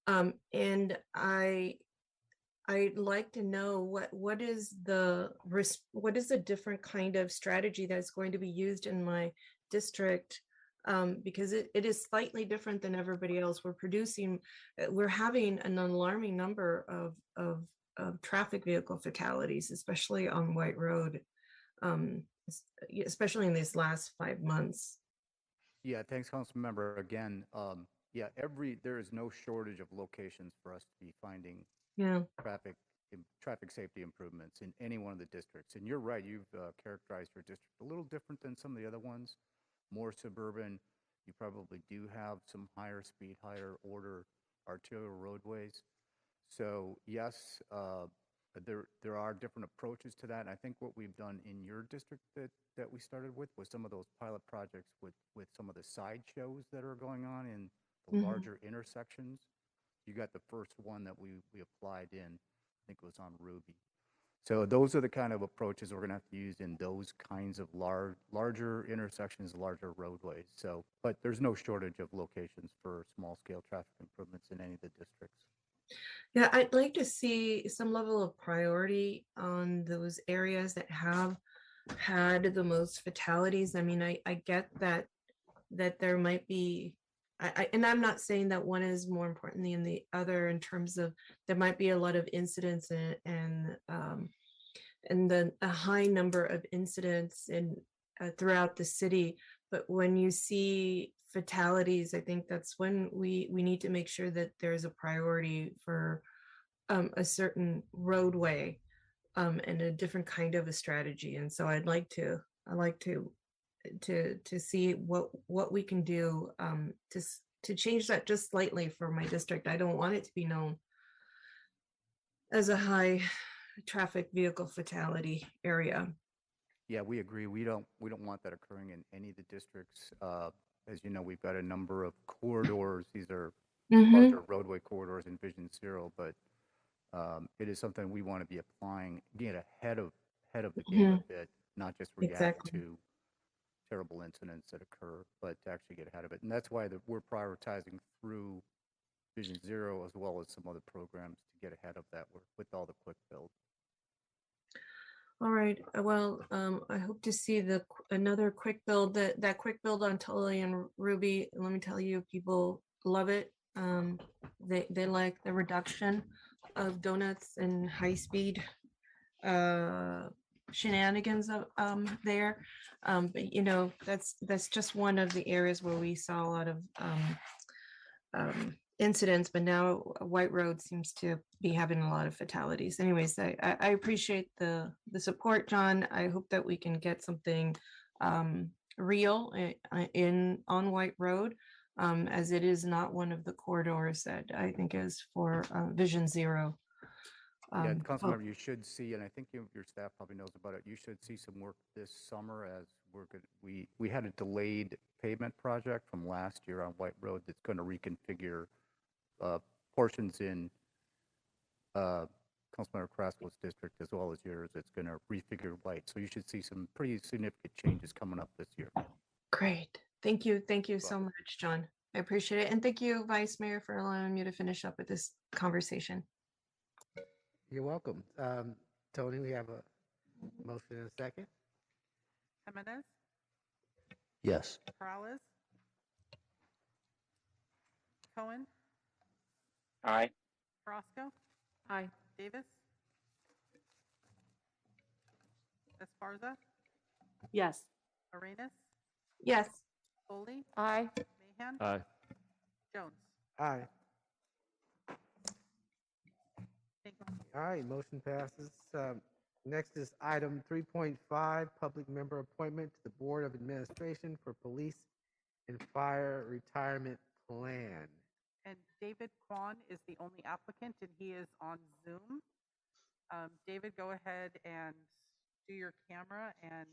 And I'd like to know what is what is the different kind of strategy that's going to be used in my district, because it is slightly different than everybody else. We're having an alarming number of traffic vehicle fatalities, especially on White Road, especially in these last 5 months. Yeah, thanks, Council Member. Again, yeah, there is no shortage of locations for us to be finding Yeah. traffic safety improvements in any one of the districts. And you're right, you've characterized your district a little different than some of the other ones, more suburban. You probably do have some higher speed, higher order arterial roadways. So yes, there are different approaches to that. And I think what we've done in your district that we started with was some of those pilot projects with some of the side shows that are going on in the Mhm. larger intersections. You got the first one that we applied in, I think it was on Ruby. So those are the kind of approaches we're going to have to use in those kinds of larger intersections, larger roadways. So, but there's no shortage of locations for small scale traffic improvements in any of the districts. Yeah, I'd like to see some level of priority on those areas that have had the most fatalities. I mean, I get that there might be, and I'm not saying that one is more important than the other in terms of there might be a lot of incidents and a high number of incidents throughout the city. But when you see fatalities, I think that's when we need to make sure that there's a priority for a certain roadway and a different kind of a strategy. And so I'd like to see what we can do to change that just slightly for my district. I don't want it to be known as a high traffic vehicle fatality area. Yeah, we agree. We don't want that occurring in any of the districts. As you know, we've got a number of corridors. These are larger roadway corridors in Vision Zero, but it is something we want to be applying, get ahead of the game a bit, not just react to terrible incidents that occur, but to actually get ahead of it. And that's why we're prioritizing through Vision Zero as well as some other programs to get ahead of that work with all the quick build. All right. Well, I hope to see another quick build. That quick build on Tully and Ruby. Let me tell you, people love it. They like the reduction of donuts and high speed shenanigans there. But you know, that's just one of the areas where we saw a lot of incidents, but now White Road seems to be having a lot of fatalities. Anyways, I appreciate the support, John. I hope that we can get something real on White Road, as it is not one of the corridors that I think is for Vision Zero. Yeah, Councilmember, you should see, and I think your staff probably knows about it. You should see some work this summer as we had a delayed pavement project from last year on White Road that's going to reconfigure portions in Councilmember Craswell's district as well as yours. It's going to refigure White, so you should see some pretty significant changes coming up this year. Great, thank you so much, John. I appreciate it, and thank you, Vice Mayor, for allowing me to finish up with this conversation. You're welcome. Tony, we have a motion and a second. Jimenez, Yes. Peralez, Cohen, Aye. Carrasco, Aye. Davis, Esparza, Yes. Arenas, Yes. Foley, Aye. Mahan, Aye. Jones. Aye. Thank you. All right, motion passes. Next is item 3.5, public member appointment to the Board of Administration for Police and Fire Retirement Plan. And David Kwan is the only applicant, and he is on Zoom. David, go ahead and do your camera, and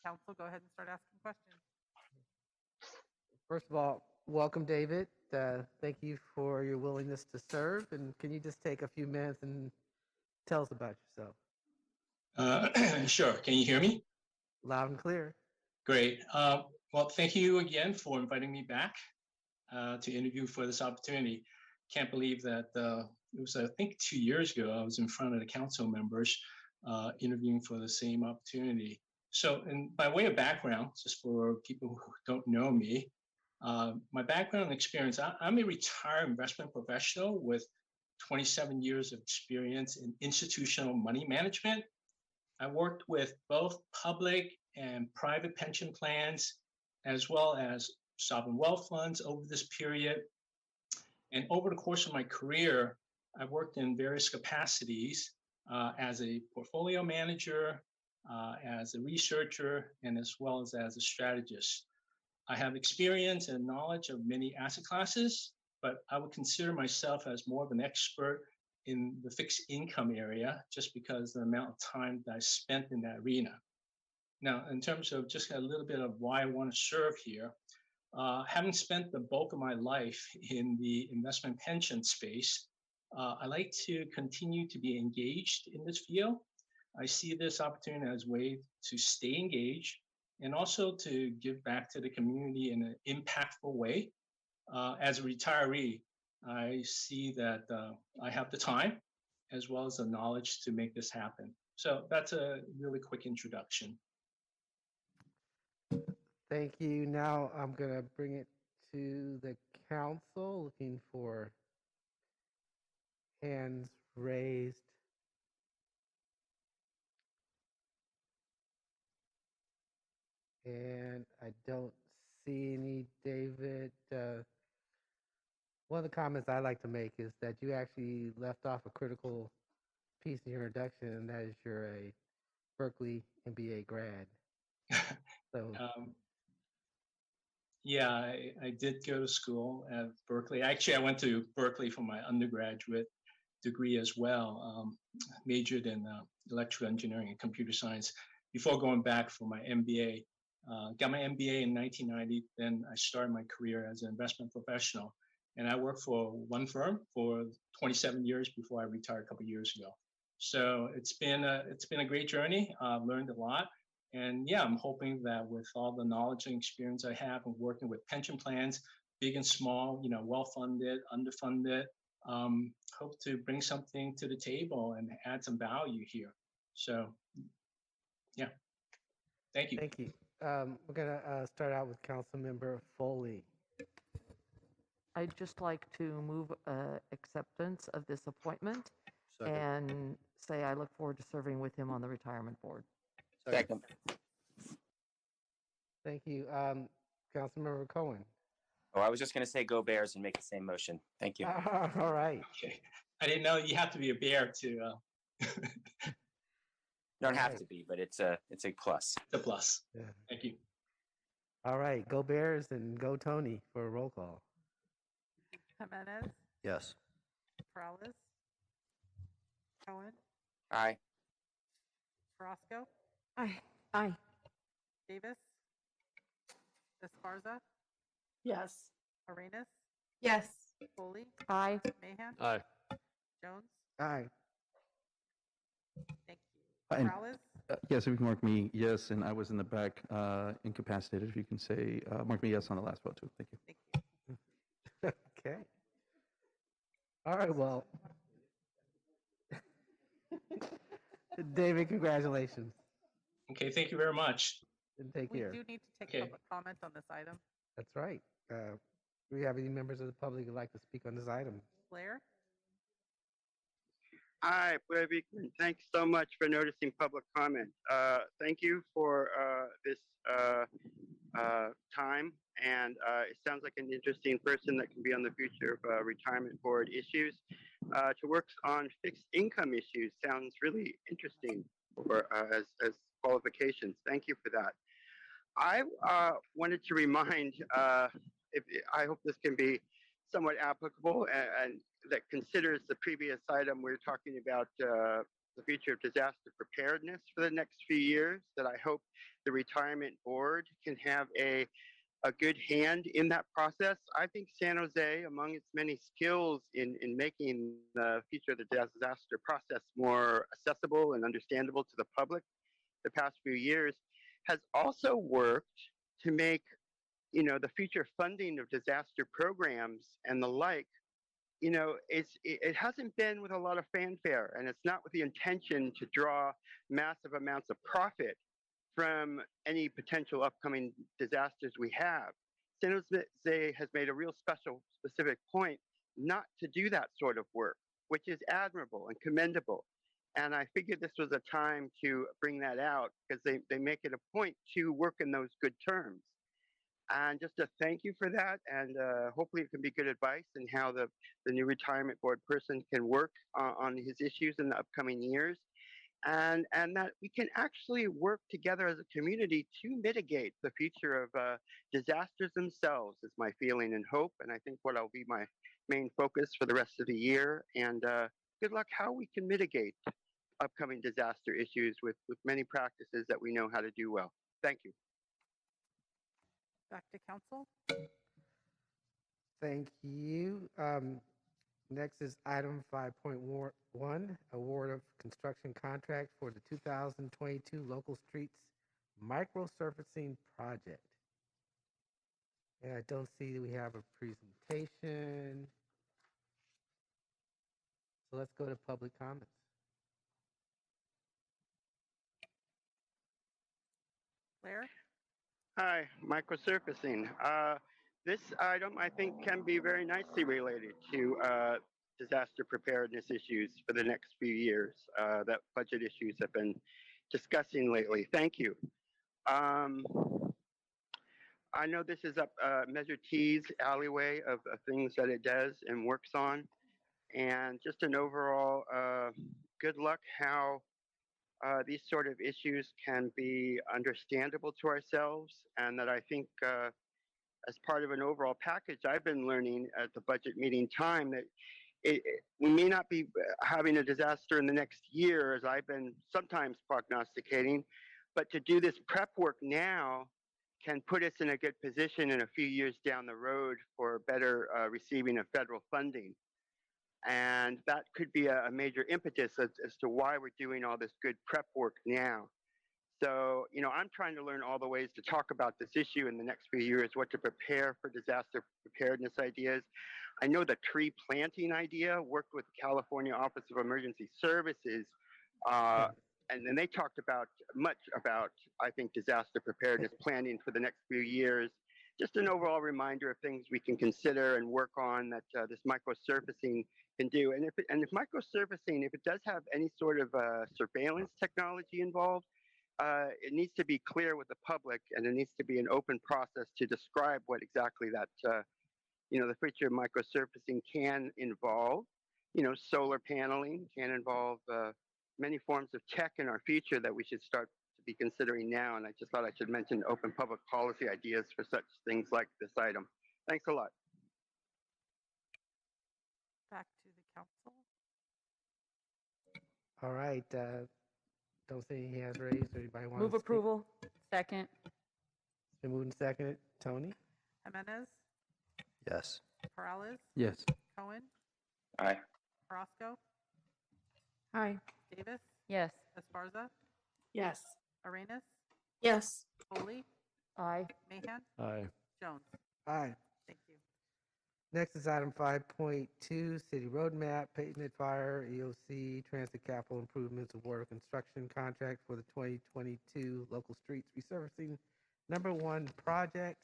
council, go ahead and start asking questions. First of all, welcome, David. Thank you for your willingness to serve. And can you just take a few minutes and tell us about yourself? Sure. Can you hear me? Loud and clear. Great. Well, thank you again for inviting me back to interview for this opportunity. Can't believe that it was, I think, 2 years ago, I was in front of the council members interviewing for the same opportunity. So, and by way of background, just for people who don't know me, my background and experience, I'm a retired investment professional with 27 years of experience in institutional money management. I worked with both public and private pension plans, as well as sovereign wealth funds over this period. And over the course of my career, I've worked in various capacities as a portfolio manager, as a researcher, and as well as a strategist. I have experience and knowledge of many asset classes, but I would consider myself as more of an expert in the fixed income area, just because the amount of time that I spent in that arena. Now, in terms of just a little bit of why I want to serve here, having spent the bulk of my life in the investment pension space, I like to continue to be engaged in this field. I see this opportunity as a way to stay engaged and also to give back to the community in an impactful way. As a retiree, I see that I have the time as well as the knowledge to make this happen. So that's a really quick introduction. Thank you. Now I'm going to bring it to the council, looking for hands raised. And I don't see any. David, one of the comments I like to make is that you actually left off a critical piece in your introduction, and that is you're a Berkeley MBA grad. So yeah, I did go to school at Berkeley. Actually, I went to Berkeley for my undergraduate degree as well, majored in electrical engineering and computer science before going back for my MBA. Got my MBA in 1990, then I started my career as an investment professional. And I worked for one firm for 27 years before I retired a couple of years ago. So it's been a great journey. I've learned a lot. And yeah, I'm hoping that with all the knowledge and experience I have in working with pension plans, big and small, well-funded, underfunded, hope to bring something to the table and add some value here. So yeah, thank you. Thank you. We're going to start out with Councilmember Foley. I'd just like to move acceptance of this appointment and say I look forward to serving with him on the retirement board. Second. Thank you. Councilmember Cohen. Oh, I was just going to say go Bears and make the same motion. Thank you. All right. Okay. I didn't know you have to be a bear to. Don't have to be, but it's a plus. It's a plus. Yeah. Thank you. All right. Go Bears and go Tony for a roll call. Jimenez, Yes. Morales, Cohen, Aye. Carrasco, Aye. Aye. Davis, Esparza, Yes. Arenas, Yes. Foley, Aye. Mahan, Aye. Jones. Aye. Thank you. And, Morales, yes, if you can mark me yes, and I was in the back incapacitated. If you can say, mark me yes on the last vote too. Thank you. thank you. Okay. All right. Well, David, congratulations. Okay, thank you very much. And take We care. do need to take Okay. public comment on this item. That's right. Do we have any members of the public who'd like to speak on this item? Blair, Hi, Blair Beekman. Thanks so much for noticing public comment. Thank you for this time, and it sounds like an interesting person that can be on the future of retirement board issues. To work on fixed income issues sounds really interesting for, as qualifications. Thank you for that. I wanted to remind, I hope this can be somewhat applicable and that considers the previous item. We're talking about the future of disaster preparedness for the next few years, that I hope the retirement board can have a good hand in that process. I think San Jose, among its many skills in making the future of the disaster process more accessible and understandable to the public the past few years, has also worked to make the future funding of disaster programs and the like it hasn't been with a lot of fanfare, and it's not with the intention to draw massive amounts of profit from any potential upcoming disasters we have. San Jose has made a real specific point not to do that sort of work, which is admirable and commendable. And I figured this was a time to bring that out because they make it a point to work in those good terms. And just to thank you for that, and hopefully it can be good advice in how the new retirement board person can work on his issues in the upcoming years. And that we can actually work together as a community to mitigate the future of disasters themselves is my feeling and hope. And I think what'll be my main focus for the rest of the year. And good luck how we can mitigate upcoming disaster issues with many practices that we know how to do well. Thank you. Back to council. Thank you. Next is item 5.1, award of construction contract for the 2022 local streets microsurfacing project. And I don't see that we have a presentation. So let's go to public comments. Blair? Hi, microsurfacing. This item, I think, can be very nicely related to disaster preparedness issues for the next few years that budget issues have been discussing lately. Thank you. I know this is up Measure T's alleyway of things that it does and works on. And just an overall good luck how these sort of issues can be understandable to ourselves, and that I think as part of an overall package, I've been learning at the budget meeting time that we may not be having a disaster in the next year, as I've been sometimes prognosticating, but to do this prep work now can put us in a good position in a few years down the road for better receiving of federal funding. And that could be a major impetus as to why we're doing all this good prep work now. So, I'm trying to learn all the ways to talk about this issue in the next few years, what to prepare for disaster preparedness ideas. I know the tree planting idea worked with the California Office of Emergency Services, and then they talked much about, I think, disaster preparedness planning for the next few years. Just an overall reminder of things we can consider and work on that this microsurfacing can do. And if microsurfacing, if it does have any sort of surveillance technology involved, it needs to be clear with the public, and there needs to be an open process to describe what exactly that, the future of microsurfacing can involve. Solar paneling can involve many forms of tech in our future that we should start to be considering now. And I just thought I should mention open public policy ideas for such things like this item. Thanks a lot. Back to the council. All right. Don't see any hands raised. Anybody want Move to speak? approval. Second. It's been moved and seconded. Tony? Jimenez? Yes. Peralez? Yes. Cohen? Aye. Orozco? Aye. Davis? Yes. Esparza? Yes. Arenas? Yes. Foley? Aye. Mahan? Aye. Jones? Aye. Thank you. Next is item 5.2, city roadmap, pavement fire, EOC, transit capital improvements, award of construction contract for the 2022 local streets resurfacing #1 project.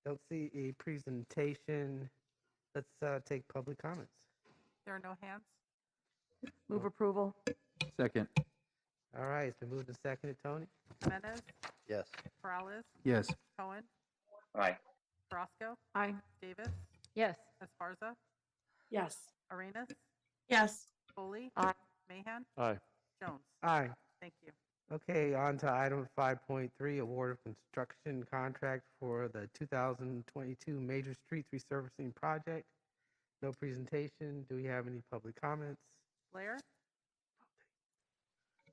Don't see a presentation. Let's take public comments. There are no hands. Move approval. Second. All right, it's been moved and seconded. Tony? Jimenez? Yes. Peralez? Yes. Cohen? Aye. Orozco? Aye. Davis? Yes. Esparza? Yes. Arenas? Yes. Foley? Aye. Mahan? Aye. Jones? Aye. Thank you. Okay, on to item 5.3, award of construction contract for the 2022 major streets resurfacing project. No presentation. Do we have any public comments? Blair?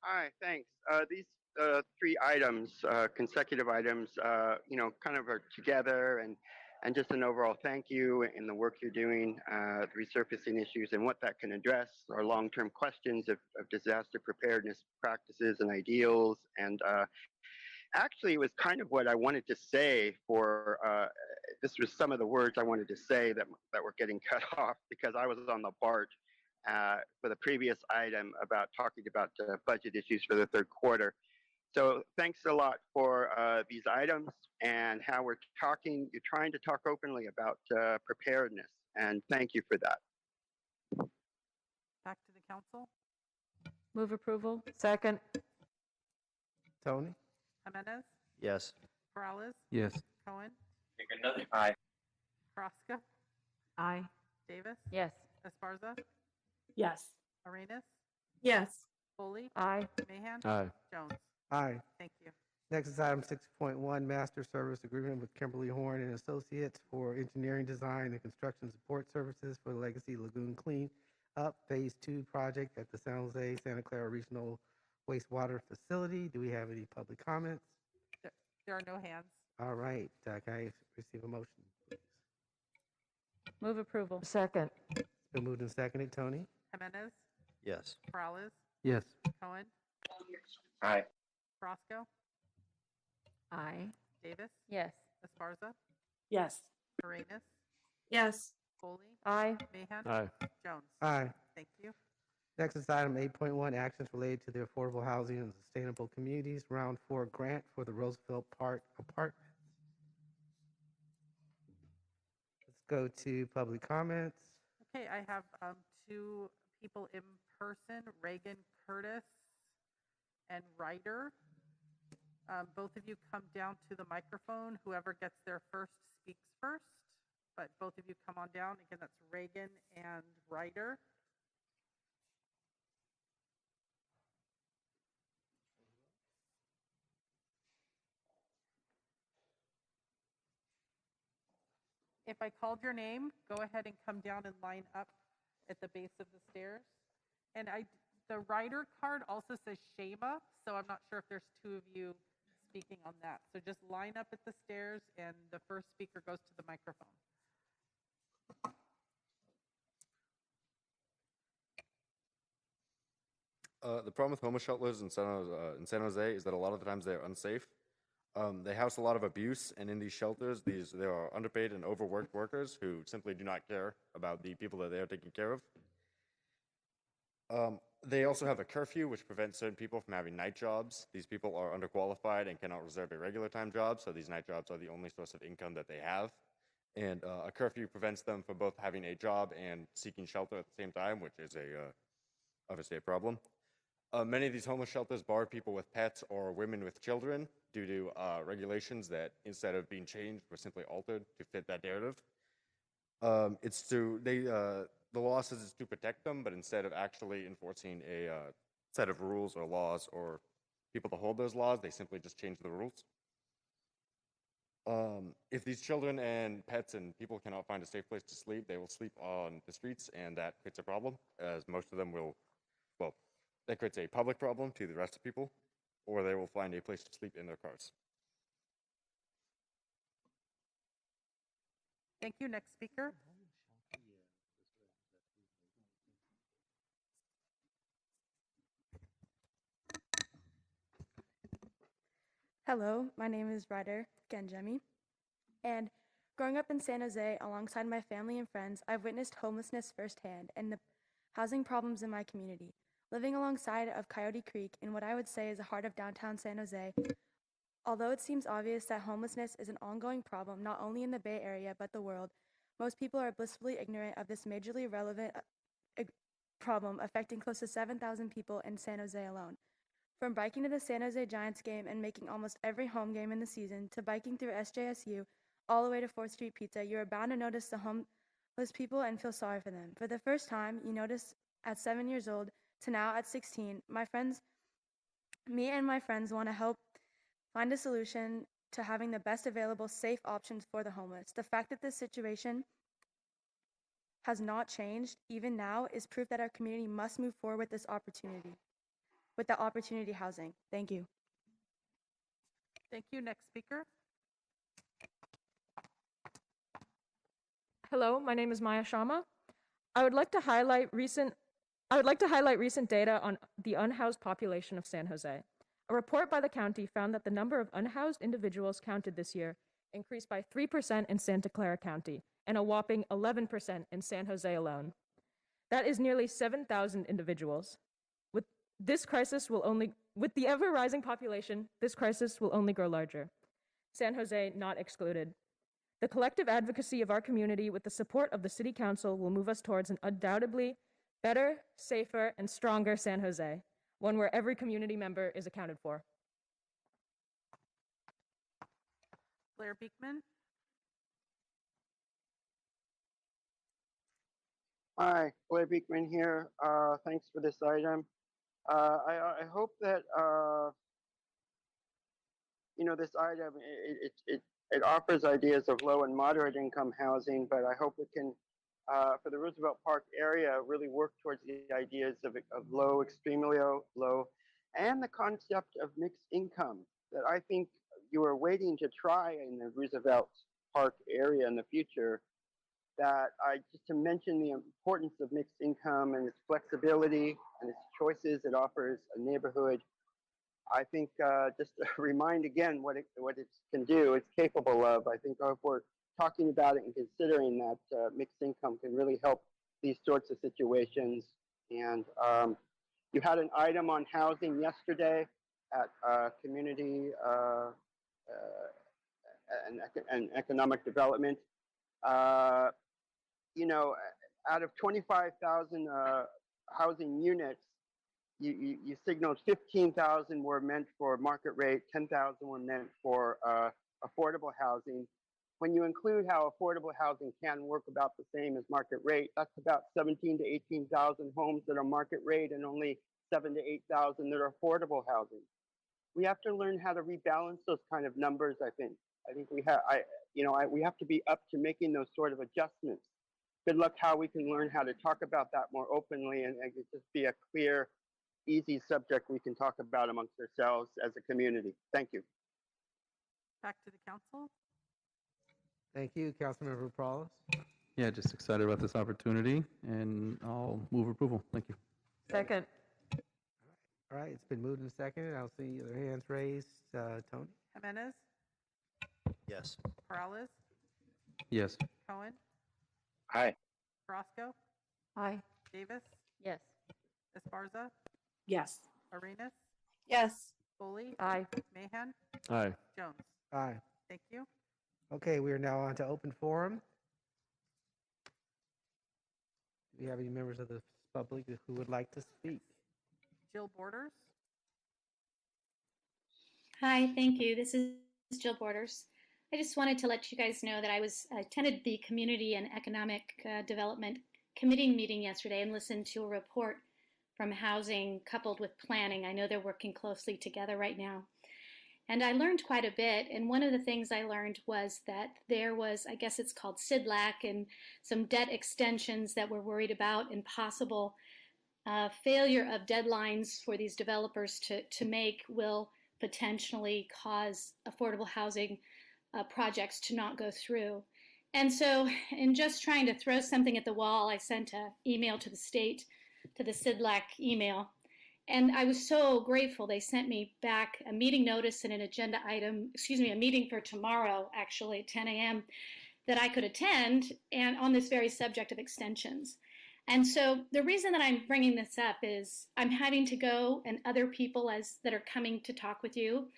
Hi, thanks. These three items, consecutive items, kind of are together, and just an overall thank you in the work you're doing, the resurfacing issues and what that can address, our long-term questions of disaster preparedness practices and ideals, and actually, it was kind of what I wanted to say for, this was some of the words I wanted to say that were getting cut off because I was on the BART for the previous item about talking about budget issues for the third quarter. So thanks a lot for these items and how you're trying to talk openly about preparedness, and thank you for that. Back to the council. Move approval. Second. Tony? Jimenez, Yes. Morales, Yes. Cohen, Aye. Carrasco, Aye. Davis, Yes. Esparza, Yes. Arenas, Yes. Foley, Aye. Mahan, Aye. Jones. Aye. Thank you. Next is item 6.1, Master Service Agreement with Kimberly Horn and Associates for engineering design and construction support services for the Legacy Lagoon Clean Up Phase 2 project at the San Jose Santa Clara Regional Wastewater Facility. Do we have any public comments? There are no hands. All right, can I receive a motion, please? Move approval. Second. It's been moved and seconded. Tony? Jimenez, Yes. Morales, Yes. Cohen, Aye. Carrasco, Aye. Davis, Yes. Esparza, Yes. Arenas, Yes. Foley, Aye. Mahan, Aye. Jones. Aye. Thank you. Next is item 8.1, actions related to the Affordable Housing and Sustainable Communities Round 4 grant for the Roosevelt Park Apartments. Let's go to public comments. Okay, I have two people in person, Reagan Curtis and Ryder. Both of you come down to the microphone. Whoever gets there first speaks first, but both of you come on down. Again, that's Reagan and Ryder. If I called your name, go ahead and come down and line up at the base of the stairs. And the Ryder card also says Shema, so I'm not sure if there's two of you speaking on that. So just line up at the stairs and the first speaker goes to the microphone. The problem with homeless shelters in San Jose is that a lot of the times they're unsafe. They house a lot of abuse, and in these shelters, there are underpaid and overworked workers who simply do not care about the people that they are taking care of. They also have a curfew, which prevents certain people from having night jobs. These people are underqualified and cannot reserve a regular time job, so these night jobs are the only source of income that they have. And a curfew prevents them from both having a job and seeking shelter at the same time, which is obviously a problem. Many of these homeless shelters bar people with pets or women with children due to regulations that, instead of being changed, were simply altered to fit that narrative. The law says it's to protect them, but instead of actually enforcing a set of rules or laws or people to hold those laws, they simply just change the rules. If these children and pets and people cannot find a safe place to sleep, they will sleep on the streets, and that creates a problem, as most of them will, well, that creates a public problem to the rest of people, or they will find a place to sleep in their cars. Thank you. Next speaker. Hello, my name is Ryder Ganjemi, and growing up in San Jose alongside my family and friends, I've witnessed homelessness firsthand and the housing problems in my community. Living alongside of Coyote Creek in what I would say is the heart of downtown San Jose, although it seems obvious that homelessness is an ongoing problem not only in the Bay Area but the world, most people are blissfully ignorant of this majorly relevant problem affecting close to 7,000 people in San Jose alone. From biking to the San Jose Giants game and making almost every home game in the season, to biking through SJSU, all the way to 4th Street Pizza, you are bound to notice the homeless people and feel sorry for them. For the first time, you notice at 7 years old to now at 16, me and my friends want to help find a solution to having the best available safe options for the homeless. The fact that this situation has not changed even now is proof that our community must move forward with this opportunity. With the opportunity housing. Thank you. Thank you. Next speaker. Hello, my name is Maya Sharma. I would like to highlight recent data on the unhoused population of San Jose. A report by the county found that the number of unhoused individuals counted this year increased by 3% in Santa Clara County and a whopping 11% in San Jose alone. That is nearly 7,000 individuals. With the ever-rising population, this crisis will only grow larger. San Jose not excluded. The collective advocacy of our community with the support of the City Council will move us towards an undoubtedly better, safer, and stronger San Jose, one where every community member is accounted for. Blair Beekman. Hi, Blair Beekman here. Thanks for this item. I hope that this item it offers ideas of low and moderate income housing, but I hope it can, for the Roosevelt Park area, really work towards the ideas of low, extremely low, and the concept of mixed income that I think you are waiting to try in the Roosevelt Park area in the future. That just to mention the importance of mixed income and its flexibility and its choices it offers a neighborhood. I think just to remind again what it can do, it's capable of. I think if we're talking about it and considering that mixed income can really help these sorts of situations. And you had an item on housing yesterday at community and economic development. Out of 25,000 housing units, you signaled 15,000 were meant for market rate, 10,000 were meant for affordable housing. When you include how affordable housing can work about the same as market rate, that's about 17 to 18,000 homes that are market rate and only 7 to 8,000 that are affordable housing. We have to learn how to rebalance those kind of numbers. I think we have to be up to making those sort of adjustments. Good luck how we can learn how to talk about that more openly and it just be a clear, easy subject we can talk about amongst ourselves as a community. Thank you. Back to the council. Thank you, Councilmember Paulus. Yeah, just excited about this opportunity, and I'll move approval. Thank you. Second. All right, it's been moved and seconded. I'll see other hands raised. Tony? Jimenez, Yes. Peralez, Yes. Cohen, Aye. Carrasco, Aye. Davis, Yes. Esparza, Yes. Arenas, Yes. Foley, Aye. Mahan, Aye. Jones. Aye. Thank you. Okay, we are now on to open forum. Do we have any members of the public who would like to speak? Jill Borders. Hi, thank you. This is Jill Borders. I just wanted to let you guys know that I attended the Community and Economic Development Committee meeting yesterday and listened to a report from Housing coupled with Planning. I know they're working closely together right now. And I learned quite a bit. And one of the things I learned was that there was, I guess it's called SIDLAC, and some debt extensions that we're worried about and possible failure of deadlines for these developers to make will potentially cause affordable housing projects to not go through. And so in just trying to throw something at the wall, I sent an email to the state, to the SIDLAC email. And I was so grateful. They sent me back a meeting notice and an agenda item, a meeting for tomorrow, actually, at 10 a.m., that I could attend, and on this very subject of extensions. And so the reason that I'm bringing this up is I'm having to go, and other people that are coming to talk with you,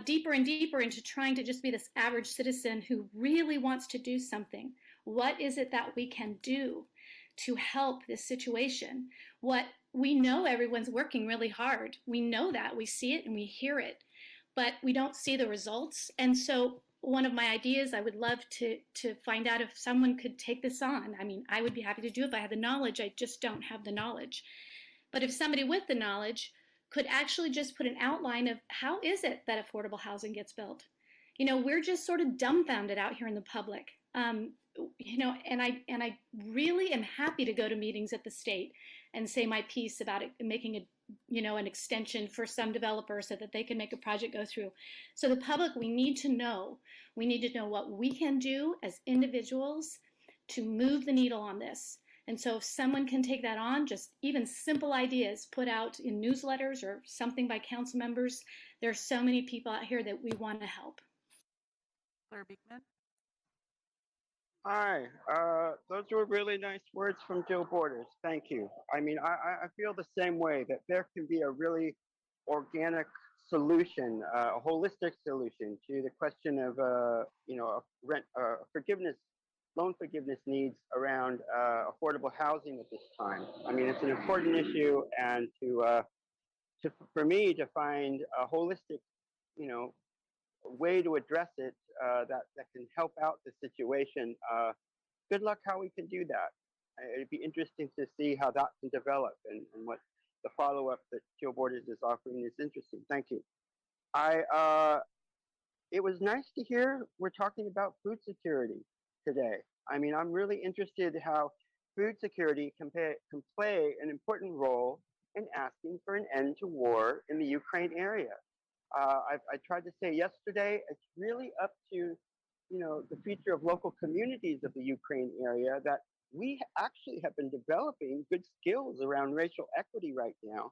deeper and deeper into trying to just be this average citizen who really wants to do something. What is it that we can do to help this situation? What we know, everyone's working really hard. We know that, we see it and we hear it, but we don't see the results. And so one of my ideas, I would love to find out if someone could take this on. I mean, I would be happy to do it if I had the knowledge. I just don't have the knowledge. But if somebody with the knowledge could actually just put an outline of how is it that affordable housing gets built? You know, we're just sort of dumbfounded out here in the public. You know, and I really am happy to go to meetings at the state and say my piece about it, making an extension for some developer so that they can make a project go through. So the public, we need to know what we can do as individuals to move the needle on this. And so if someone can take that on, just even simple ideas put out in newsletters or something by council members, there are so many people out here that we want to help. Claire Beekman. Hi, those were really nice words from Jill Borders. Thank you. I mean, I feel the same way that there can be a really organic solution, a holistic solution to the question of, rent forgiveness, loan forgiveness needs around affordable housing at this time. I mean, it's an important issue, and for me to find a holistic, way to address it that can help out the situation. Good luck how we can do that. It'd be interesting to see how that can develop and what the follow-up that Jill Borders is offering is interesting. Thank you. It was nice to hear we're talking about food security today. I mean, I'm really interested how food security can play an important role in asking for an end to war in the Ukraine area. I tried to say yesterday, it's really up to, the future of local communities of the Ukraine area that we actually have been developing good skills around racial equity right now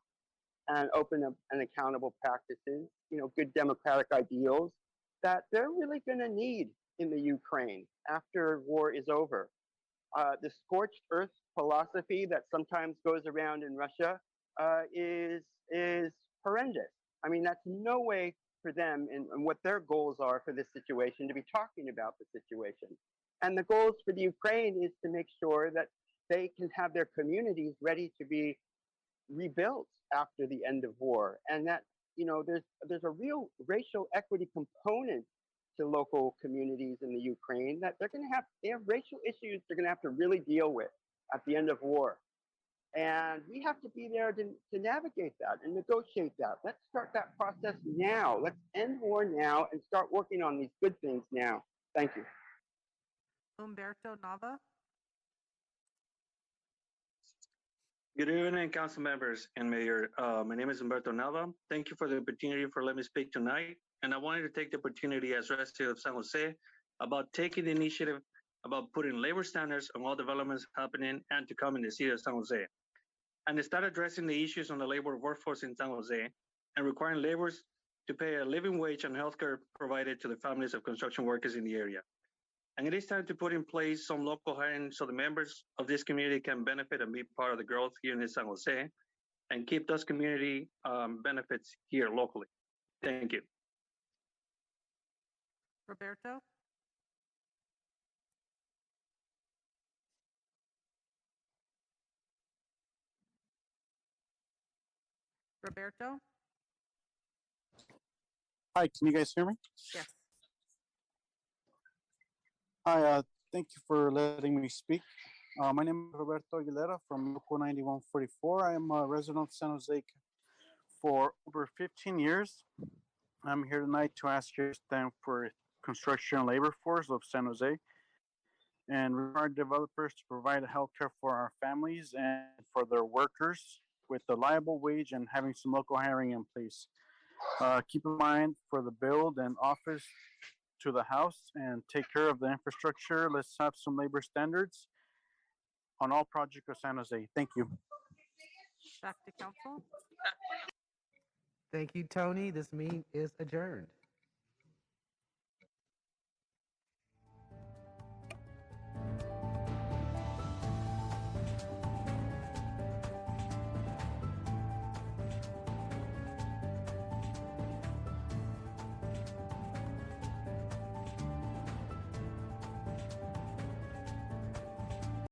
and open up and accountable practices, good democratic ideals that they're really going to need in the Ukraine after war is over. The scorched earth philosophy that sometimes goes around in Russia is horrendous. I mean, that's no way for them and what their goals are for this situation to be talking about the situation. And the goals for the Ukraine is to make sure that they can have their communities ready to be rebuilt after the end of war. And that, there's a real racial equity component to local communities in the Ukraine that they have racial issues they're going to have to really deal with at the end of war. And we have to be there to navigate that and negotiate that. Let's start that process now. Let's end war now and start working on these good things now. Thank you. Humberto Nava. Good evening, council members and mayor. My name is Humberto Nava. Thank you for the opportunity for letting me speak tonight. And I wanted to take the opportunity as resident of San Jose about taking the initiative about putting labor standards on all developments happening and to come in the city of San Jose. And to start addressing the issues on the labor workforce in San Jose and requiring laborers to pay a living wage and healthcare provided to the families of construction workers in the area. And it is time to put in place some local hiring so the members of this community can benefit and be part of the growth here in San Jose and keep those community benefits here locally. Thank you. Roberto. Roberto. Hi, can you guys hear me? Yes. Hi, thank you for letting me speak. My name is Roberto Aguilera from Local 9144. I am a resident of San Jose for over 15 years. I'm here tonight to ask your stand for construction and labor force of San Jose and require developers to provide health care for our families and for their workers with a reliable wage and having some local hiring in place. Keep in mind for the build and office to the house and take care of the infrastructure. Let's have some labor standards on all projects of San Jose. Thank you. Back to council. Thank you, Tony. This meeting is adjourned.